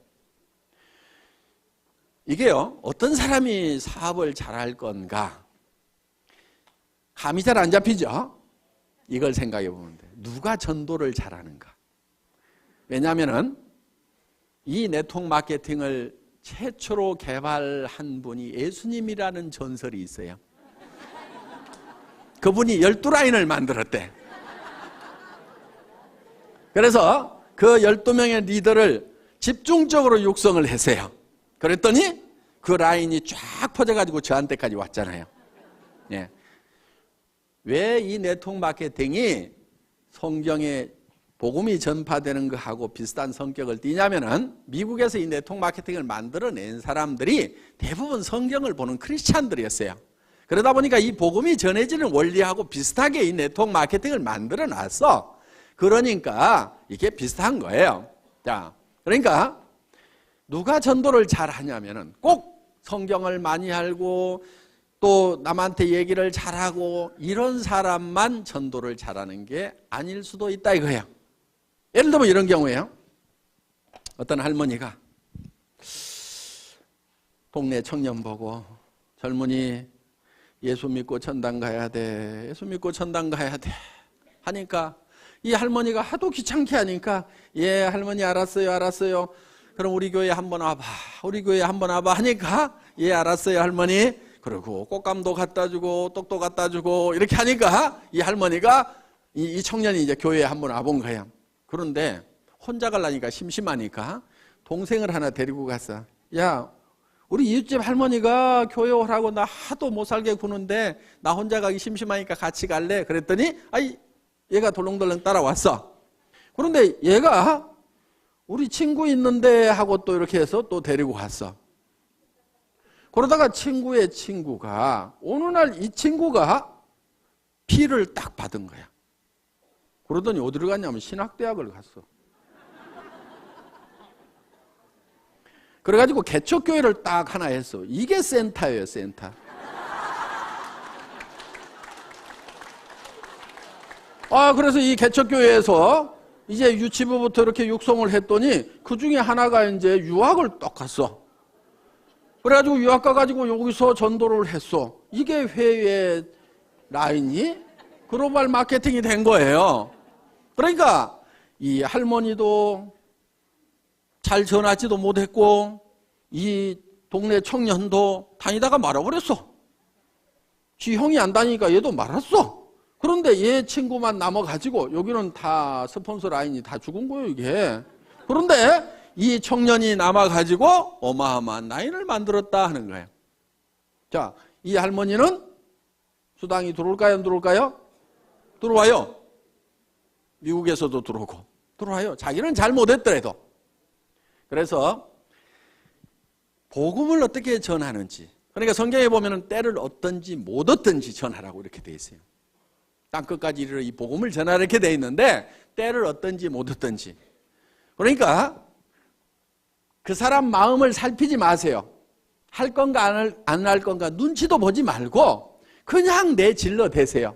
이게요, 어떤 사람이 사업을 잘할 건가? 감이 잘 안 잡히죠? 이걸 생각해 보면 돼. 누가 전도를 잘하는가? 왜냐하면은 이 네트워크 마케팅을 최초로 개발한 분이 예수님이라는 전설이 있어요. 그분이 12라인을 만들었대. 그래서 그 12명의 리더를 집중적으로 육성을 했어요. 그랬더니 그 라인이 쫙 퍼져가지고 저한테까지 왔잖아요. 예. 왜 이 네트워크 마케팅이 성경에 복음이 전파되는 것하고 비슷한 성격을 띠냐면은 미국에서 이 네트워크 마케팅을 만들어낸 사람들이 대부분 성경을 보는 크리스찬들이었어요. 그러다 보니까 이 복음이 전해지는 원리하고 비슷하게 이 네트워크 마케팅을 만들어 놨어. 그러니까 이게 비슷한 거예요. 자, 그러니까 누가 전도를 잘 하냐면은 꼭 성경을 많이 알고 또 남한테 얘기를 잘하고 이런 사람만 전도를 잘하는 게 아닐 수도 있다 이거예요. 예를 들면 이런 경우에요. 어떤 할머니가 동네 청년 보고 젊은이 예수 믿고 천당 가야 돼. 예수 믿고 천당 가야 돼. 하니까 이 할머니가 하도 귀찮게 하니까 예 할머니 알았어요 알았어요. 그럼 우리 교회 한번 와봐. 우리 교회 한번 와봐 하니까 예 알았어요 할머니. 그리고 꽃감도 갖다 주고 떡도 갖다 주고 이렇게 하니까 이 할머니가 이 청년이 이제 교회에 한번 와본 거야. 그런데 혼자 가려니까 심심하니까 동생을 하나 데리고 갔어. 야 우리 이웃집 할머니가 교회 오라고 나 하도 못 살게 구는데 나 혼자 가기 심심하니까 같이 갈래? 그랬더니 아이 얘가 덜렁덜렁 따라왔어. 그런데 얘가 우리 친구 있는데 하고 또 이렇게 해서 또 데리고 갔어. 그러다가 친구의 친구가 어느 날 이 친구가 피를 딱 받은 거야. 그러더니 어디를 갔냐면 신학대학을 갔어. 그래가지고 개척교회를 딱 하나 했어. 이게 센터예요, 센터. 그래서 이 개척교회에서 이제 유치부부터 이렇게 육성을 했더니 그 중에 하나가 이제 유학을 딱 갔어. 그래가지고 유학 가가지고 여기서 전도를 했어. 이게 회의 라인이 글로벌 마케팅이 된 거예요. 그러니까 이 할머니도 잘 전하지도 못했고 이 동네 청년도 다니다가 말아버렸어. 지 형이 안 다니니까 얘도 말았어. 그런데 얘 친구만 남아가지고 여기는 다 스폰서 라인이 다 죽은 거예요 이게. 그런데 이 청년이 남아가지고 어마어마한 라인을 만들었다 하는 거예요. 자, 이 할머니는 수당이 들어올까요 안 들어올까요? 들어와요. 미국에서도 들어오고 들어와요. 자기는 잘 못했더라도. 그래서 복음을 어떻게 전하는지, 그러니까 성경에 보면은 때를 얻든지 못 얻든지 전하라고 이렇게 돼 있어요. 땅끝까지 이르러 이 복음을 전하라 이렇게 돼 있는데 때를 얻든지 못 얻든지. 그러니까 그 사람 마음을 살피지 마세요. 할 건가 안 할 건가 눈치도 보지 말고 그냥 내질러 대세요.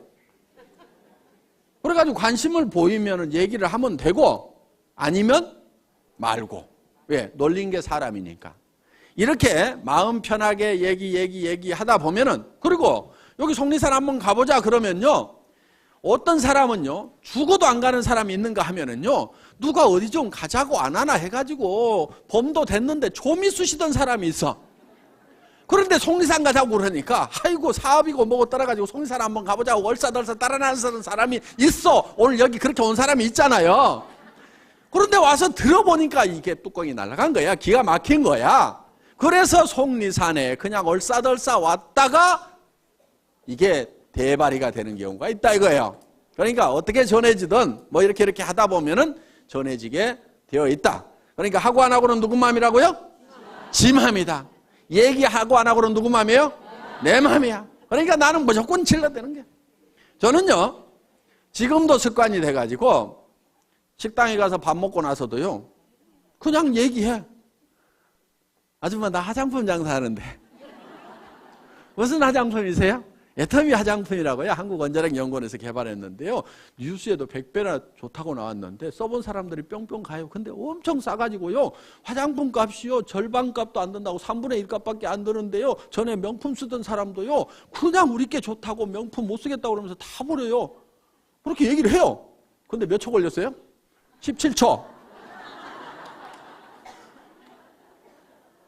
그래가지고 관심을 보이면 얘기를 하면 되고 아니면 말고. 왜? 놀린 게 사람이니까. 이렇게 마음 편하게 얘기하다 보면은, 그리고 여기 속리산 한번 가보자 그러면요, 어떤 사람은요 죽어도 안 가는 사람이 있는가 하면은요 누가 어디 좀 가자고 안 하나 해가지고 봄도 됐는데 좀이 쑤시던 사람이 있어. 그런데 속리산 가자고 그러니까 아이고 사업이고 뭐고 따라가지고 속리산 한번 가보자고 얼싸덜싸 따라나서는 사람이 있어. 오늘 여기 그렇게 온 사람이 있잖아요. 그런데 와서 들어보니까 이게 뚜껑이 날아간 거야. 기가 막힌 거야. 그래서 속리산에 그냥 얼싸덜싸 왔다가 이게 대발이가 되는 경우가 있다 이거예요. 그러니까 어떻게 전해지든 뭐 이렇게 하다 보면은 전해지게 되어 있다. 그러니까 하고 안 하고는 누구 마음이라고요? 지 마음이다. 얘기하고 안 하고는 누구 마음이에요? 내 마음이야. 그러니까 나는 무조건 질러대는 게. 저는요 지금도 습관이 돼가지고 식당에 가서 밥 먹고 나서도요 그냥 얘기해. 아줌마 나 화장품 장사하는데 무슨 화장품이세요? 애터미 화장품이라고요. 한국원자력연구원에서 개발했는데요. 뉴스에도 100배나 좋다고 나왔는데 써본 사람들이 뿅뿅 가요. 근데 엄청 싸가지고요. 화장품 값이요. 절반 값도 안 든다고 3분의 1 값밖에 안 드는데요. 전에 명품 쓰던 사람도요. 그냥 우리 게 좋다고 명품 못 쓰겠다고 그러면서 다 버려요. 그렇게 얘기를 해요. 근데 몇 초 걸렸어요? 17초.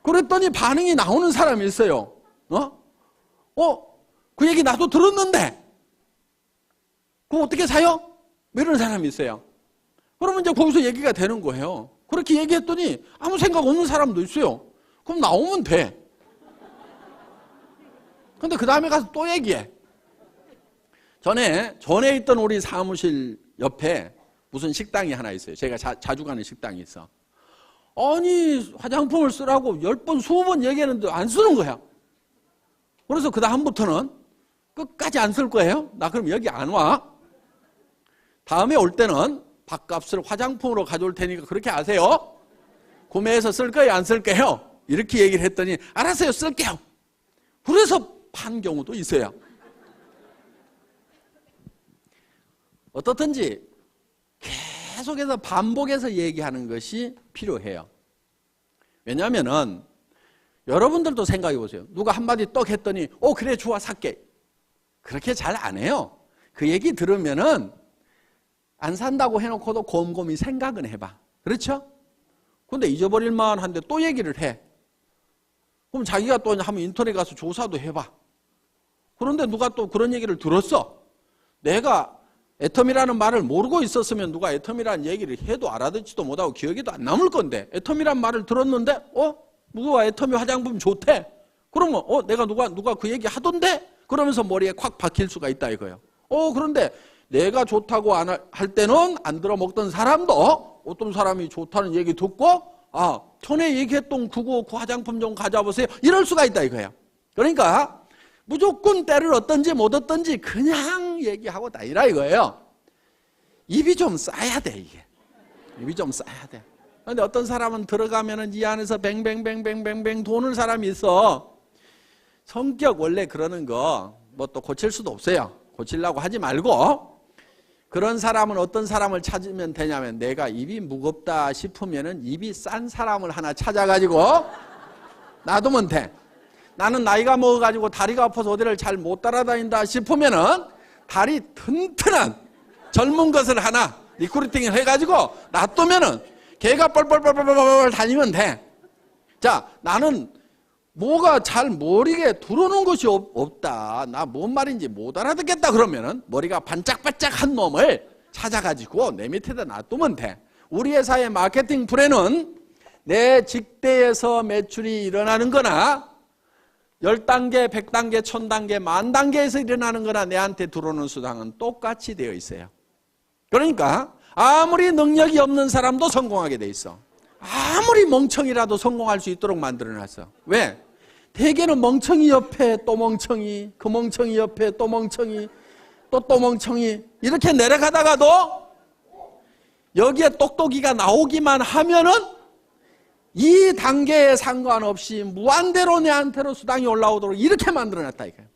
그랬더니 반응이 나오는 사람이 있어요. 그 얘기 나도 들었는데 그럼 어떻게 사요? 이런 사람이 있어요. 그러면 이제 거기서 얘기가 되는 거예요. 그렇게 얘기했더니 아무 생각 없는 사람도 있어요. 그럼 나오면 돼. 근데 그 다음에 가서 또 얘기해. 전에 있던 우리 사무실 옆에 무슨 식당이 하나 있어요. 제가 자주 가는 식당이 있어. 아니 화장품을 쓰라고 10번 20번 얘기했는데 안 쓰는 거야. 그래서 그 다음부터는 끝까지 안 쓸 거예요. 나 그럼 여기 안 와. 다음에 올 때는 밥값을 화장품으로 가져올 테니까 그렇게 아세요. 구매해서 쓸 거예요, 안 쓸 거예요? 이렇게 얘기를 했더니 알았어요, 쓸게요. 그래서 판 경우도 있어요. 어떻든지 계속해서 반복해서 얘기하는 것이 필요해요. 왜냐하면은 여러분들도 생각해 보세요. 누가 한마디 떡 했더니 그래 좋아 살게. 그렇게 잘 안 해요. 그 얘기 들으면은 안 산다고 해놓고도 곰곰이 생각은 해봐. 그렇죠? 근데 잊어버릴만 한데 또 얘기를 해. 그럼 자기가 또 한번 인터넷 가서 조사도 해봐. 그런데 누가 또 그런 얘기를 들었어. 내가 애텀이라는 말을 모르고 있었으면 누가 애텀이라는 얘기를 해도 알아듣지도 못하고 기억에도 안 남을 건데 애텀이란 말을 들었는데 누가 애텀이 화장품 좋대. 그러면 내가 누가 그 얘기 하던데? 그러면서 머리에 콱 박힐 수가 있다 이거예요. 그런데 내가 좋다고 할 때는 안 들어먹던 사람도 어떤 사람이 좋다는 얘기 듣고 전에 얘기했던 그 화장품 좀 가져보세요. 이럴 수가 있다 이거예요. 그러니까 무조건 때를 얻든지 못 얻든지 그냥 얘기하고 다니라 이거예요. 입이 좀 싸야 돼 이게. 입이 좀 싸야 돼. 그런데 어떤 사람은 들어가면은 이 안에서 뱅뱅뱅뱅뱅뱅 도는 사람이 있어. 성격 원래 그러는 거 뭐 또 고칠 수도 없어요. 고치려고 하지 말고 그런 사람은 어떤 사람을 찾으면 되냐면 내가 입이 무겁다 싶으면은 입이 싼 사람을 하나 찾아가지고 놔두면 돼. 나는 나이가 먹어가지고 다리가 아파서 어디를 잘 못 따라다닌다 싶으면은 다리 튼튼한 젊은 것을 하나 리크루팅을 해가지고 놔두면은 걔가 뻘뻘뻘뻘뻘 다니면 돼. 자, 나는 뭐가 잘 머리에 들어오는 것이 없다. 나 뭔 말인지 못 알아듣겠다 그러면은 머리가 반짝반짝한 놈을 찾아가지고 내 밑에다 놔두면 돼. 우리 회사의 마케팅 플랜은 내 직대에서 매출이 일어나는 거나 10단계, 100단계, 1000단계, 10,000단계에서 일어나는 거나 내한테 들어오는 수당은 똑같이 되어 있어요. 그러니까 아무리 능력이 없는 사람도 성공하게 돼 있어. 아무리 멍청이라도 성공할 수 있도록 만들어놨어. 왜? 대개는 멍청이 옆에 또 멍청이, 그 멍청이 옆에 또 멍청이, 또 멍청이 이렇게 내려가다가도 여기에 똑똑이가 나오기만 하면은 이 단계에 상관없이 무한대로 내한테로 수당이 올라오도록 이렇게 만들어놨다 이거예요.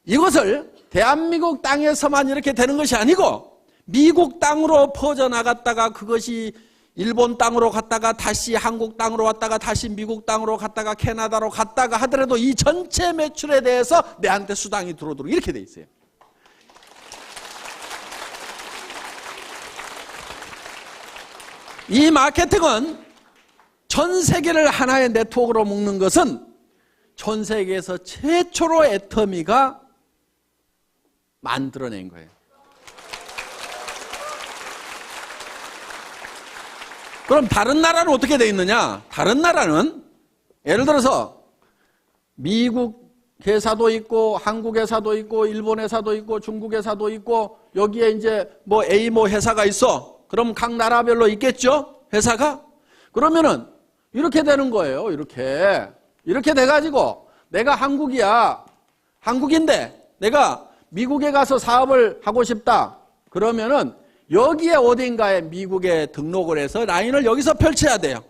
이것을 대한민국 땅에서만 이렇게 되는 것이 아니고 미국 땅으로 퍼져나갔다가 그것이 일본 땅으로 갔다가 다시 한국 땅으로 왔다가 다시 미국 땅으로 갔다가 캐나다로 갔다가 하더라도 이 전체 매출에 대해서 내한테 수당이 들어오도록 이렇게 돼 있어요. 이 마케팅은 전 세계를 하나의 네트워크로 묶는 것은 전 세계에서 최초로 애터미가 만들어낸 거예요. 그럼 다른 나라는 어떻게 되어 있느냐? 다른 나라는 예를 들어서 미국 회사도 있고 한국 회사도 있고 일본 회사도 있고 중국 회사도 있고 여기에 이제 뭐 A 뭐 회사가 있어. 그럼 각 나라별로 있겠죠? 회사가? 그러면은 이렇게 되는 거예요. 이렇게 돼가지고 내가 한국이야. 한국인데 내가 미국에 가서 사업을 하고 싶다. 그러면은 여기에 어딘가에 미국에 등록을 해서 라인을 여기서 펼쳐야 돼요.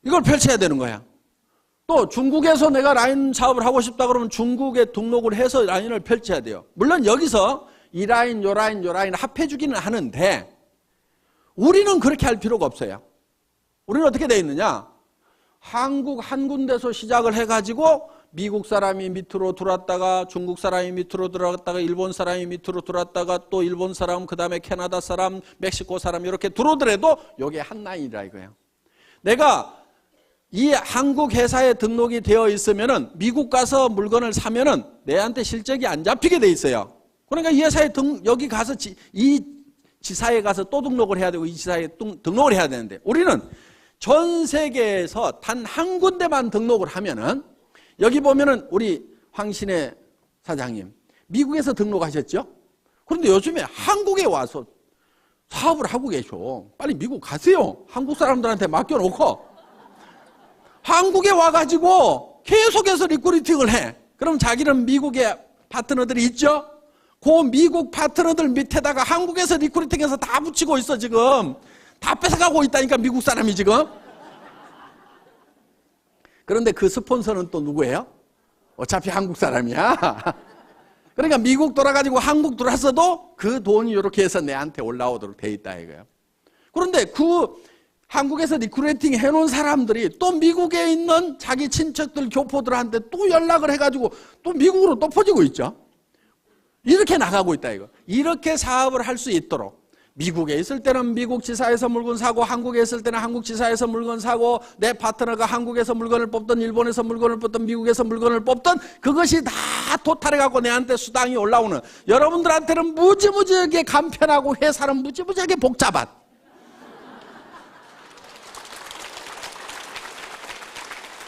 이걸 펼쳐야 되는 거야. 또 중국에서 내가 라인 사업을 하고 싶다 그러면 중국에 등록을 해서 라인을 펼쳐야 돼요. 물론 여기서 이 라인, 요 라인, 요 라인 합해 주기는 하는데 우리는 그렇게 할 필요가 없어요. 우리는 어떻게 돼 있느냐? 한국 한 군데서 시작을 해가지고 미국 사람이 밑으로 들어왔다가 중국 사람이 밑으로 들어갔다가 일본 사람이 밑으로 들어왔다가 또 일본 사람, 그 다음에 캐나다 사람, 멕시코 사람 이렇게 들어오더라도 이게 한 라인이라 이거예요. 내가 이 한국 회사에 등록이 되어 있으면은 미국 가서 물건을 사면은 내한테 실적이 안 잡히게 돼 있어요. 그러니까 이 회사에 여기 가서 이 지사에 가서 또 등록을 해야 되고 이 지사에 등록을 해야 되는데 우리는 전 세계에서 단 한 군데만 등록을 하면은 여기 보면은 우리 황신혜 사장님 미국에서 등록하셨죠? 그런데 요즘에 한국에 와서 사업을 하고 계셔. 빨리 미국 가세요. 한국 사람들한테 맡겨놓고 한국에 와가지고 계속해서 리크루팅을 해. 그럼 자기는 미국에 파트너들이 있죠? 그 미국 파트너들 밑에다가 한국에서 리크루팅해서 다 붙이고 있어 지금. 다 뺏어가고 있다니까 미국 사람이 지금. 그런데 그 스폰서는 또 누구예요? 어차피 한국 사람이야. 그러니까 미국 돌아가지고 한국 들어왔어도 그 돈이 이렇게 해서 내한테 올라오도록 돼 있다 이거예요. 그런데 그 한국에서 리크루팅 해놓은 사람들이 또 미국에 있는 자기 친척들, 교포들한테 또 연락을 해가지고 또 미국으로 또 퍼지고 있죠. 이렇게 나가고 있다 이거. 이렇게 사업을 할 수 있도록 미국에 있을 때는 미국 지사에서 물건 사고 한국에 있을 때는 한국 지사에서 물건 사고 내 파트너가 한국에서 물건을 뽑든 일본에서 물건을 뽑든 미국에서 물건을 뽑든 그것이 다 토탈해갖고 내한테 수당이 올라오는 여러분들한테는 무지무지하게 간편하고 회사는 무지무지하게 복잡한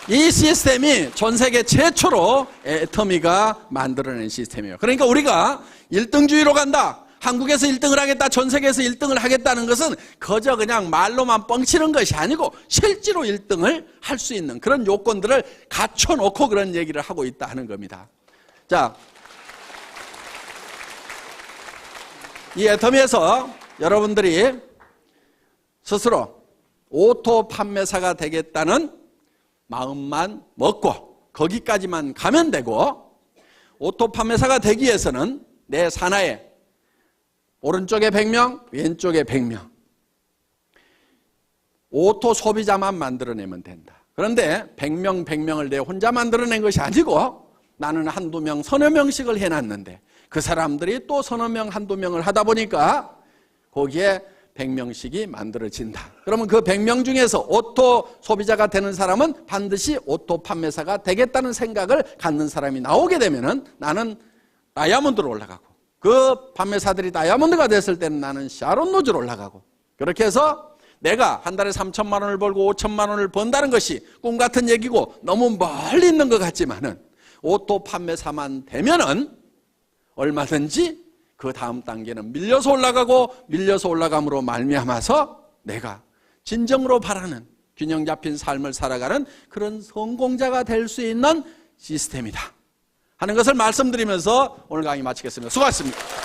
이 시스템이 전 세계 최초로 애터미가 만들어낸 시스템이에요. 그러니까 우리가 1등주의로 간다. 한국에서 1등을 하겠다, 전 세계에서 1등을 하겠다는 것은 그저 그냥 말로만 뻥치는 것이 아니고 실제로 1등을 할 수 있는 그런 요건들을 갖춰놓고 그런 얘기를 하고 있다 하는 겁니다. 자, 이 애터미에서 여러분들이 스스로 오토 판매사가 되겠다는 마음만 먹고 거기까지만 가면 되고 오토 판매사가 되기 위해서는 내 산하에 오른쪽에 100명, 왼쪽에 100명. 오토 소비자만 만들어내면 된다. 그런데 100명, 100명을 내 혼자 만들어낸 것이 아니고 나는 한두 명, 서너 명씩을 해놨는데 그 사람들이 또 서너 명, 한두 명을 하다 보니까 거기에 100명씩이 만들어진다. 그러면 그 100명 중에서 오토 소비자가 되는 사람은 반드시 오토 판매사가 되겠다는 생각을 갖는 사람이 나오게 되면은 나는 다이아몬드로 올라가고 그 판매사들이 다이아몬드가 됐을 때는 나는 샤론 로즈로 올라가고 그렇게 해서 내가 한 달에 3천만 원을 벌고 5천만 원을 번다는 것이 꿈 같은 얘기고 너무 멀리 있는 것 같지만은 오토 판매사만 되면은 얼마든지 그 다음 단계는 밀려서 올라가고 밀려서 올라감으로 말미암아서 내가 진정으로 바라는 균형 잡힌 삶을 살아가는 그런 성공자가 될 수 있는 시스템이다 하는 것을 말씀드리면서 오늘 강의 마치겠습니다. 수고하셨습니다.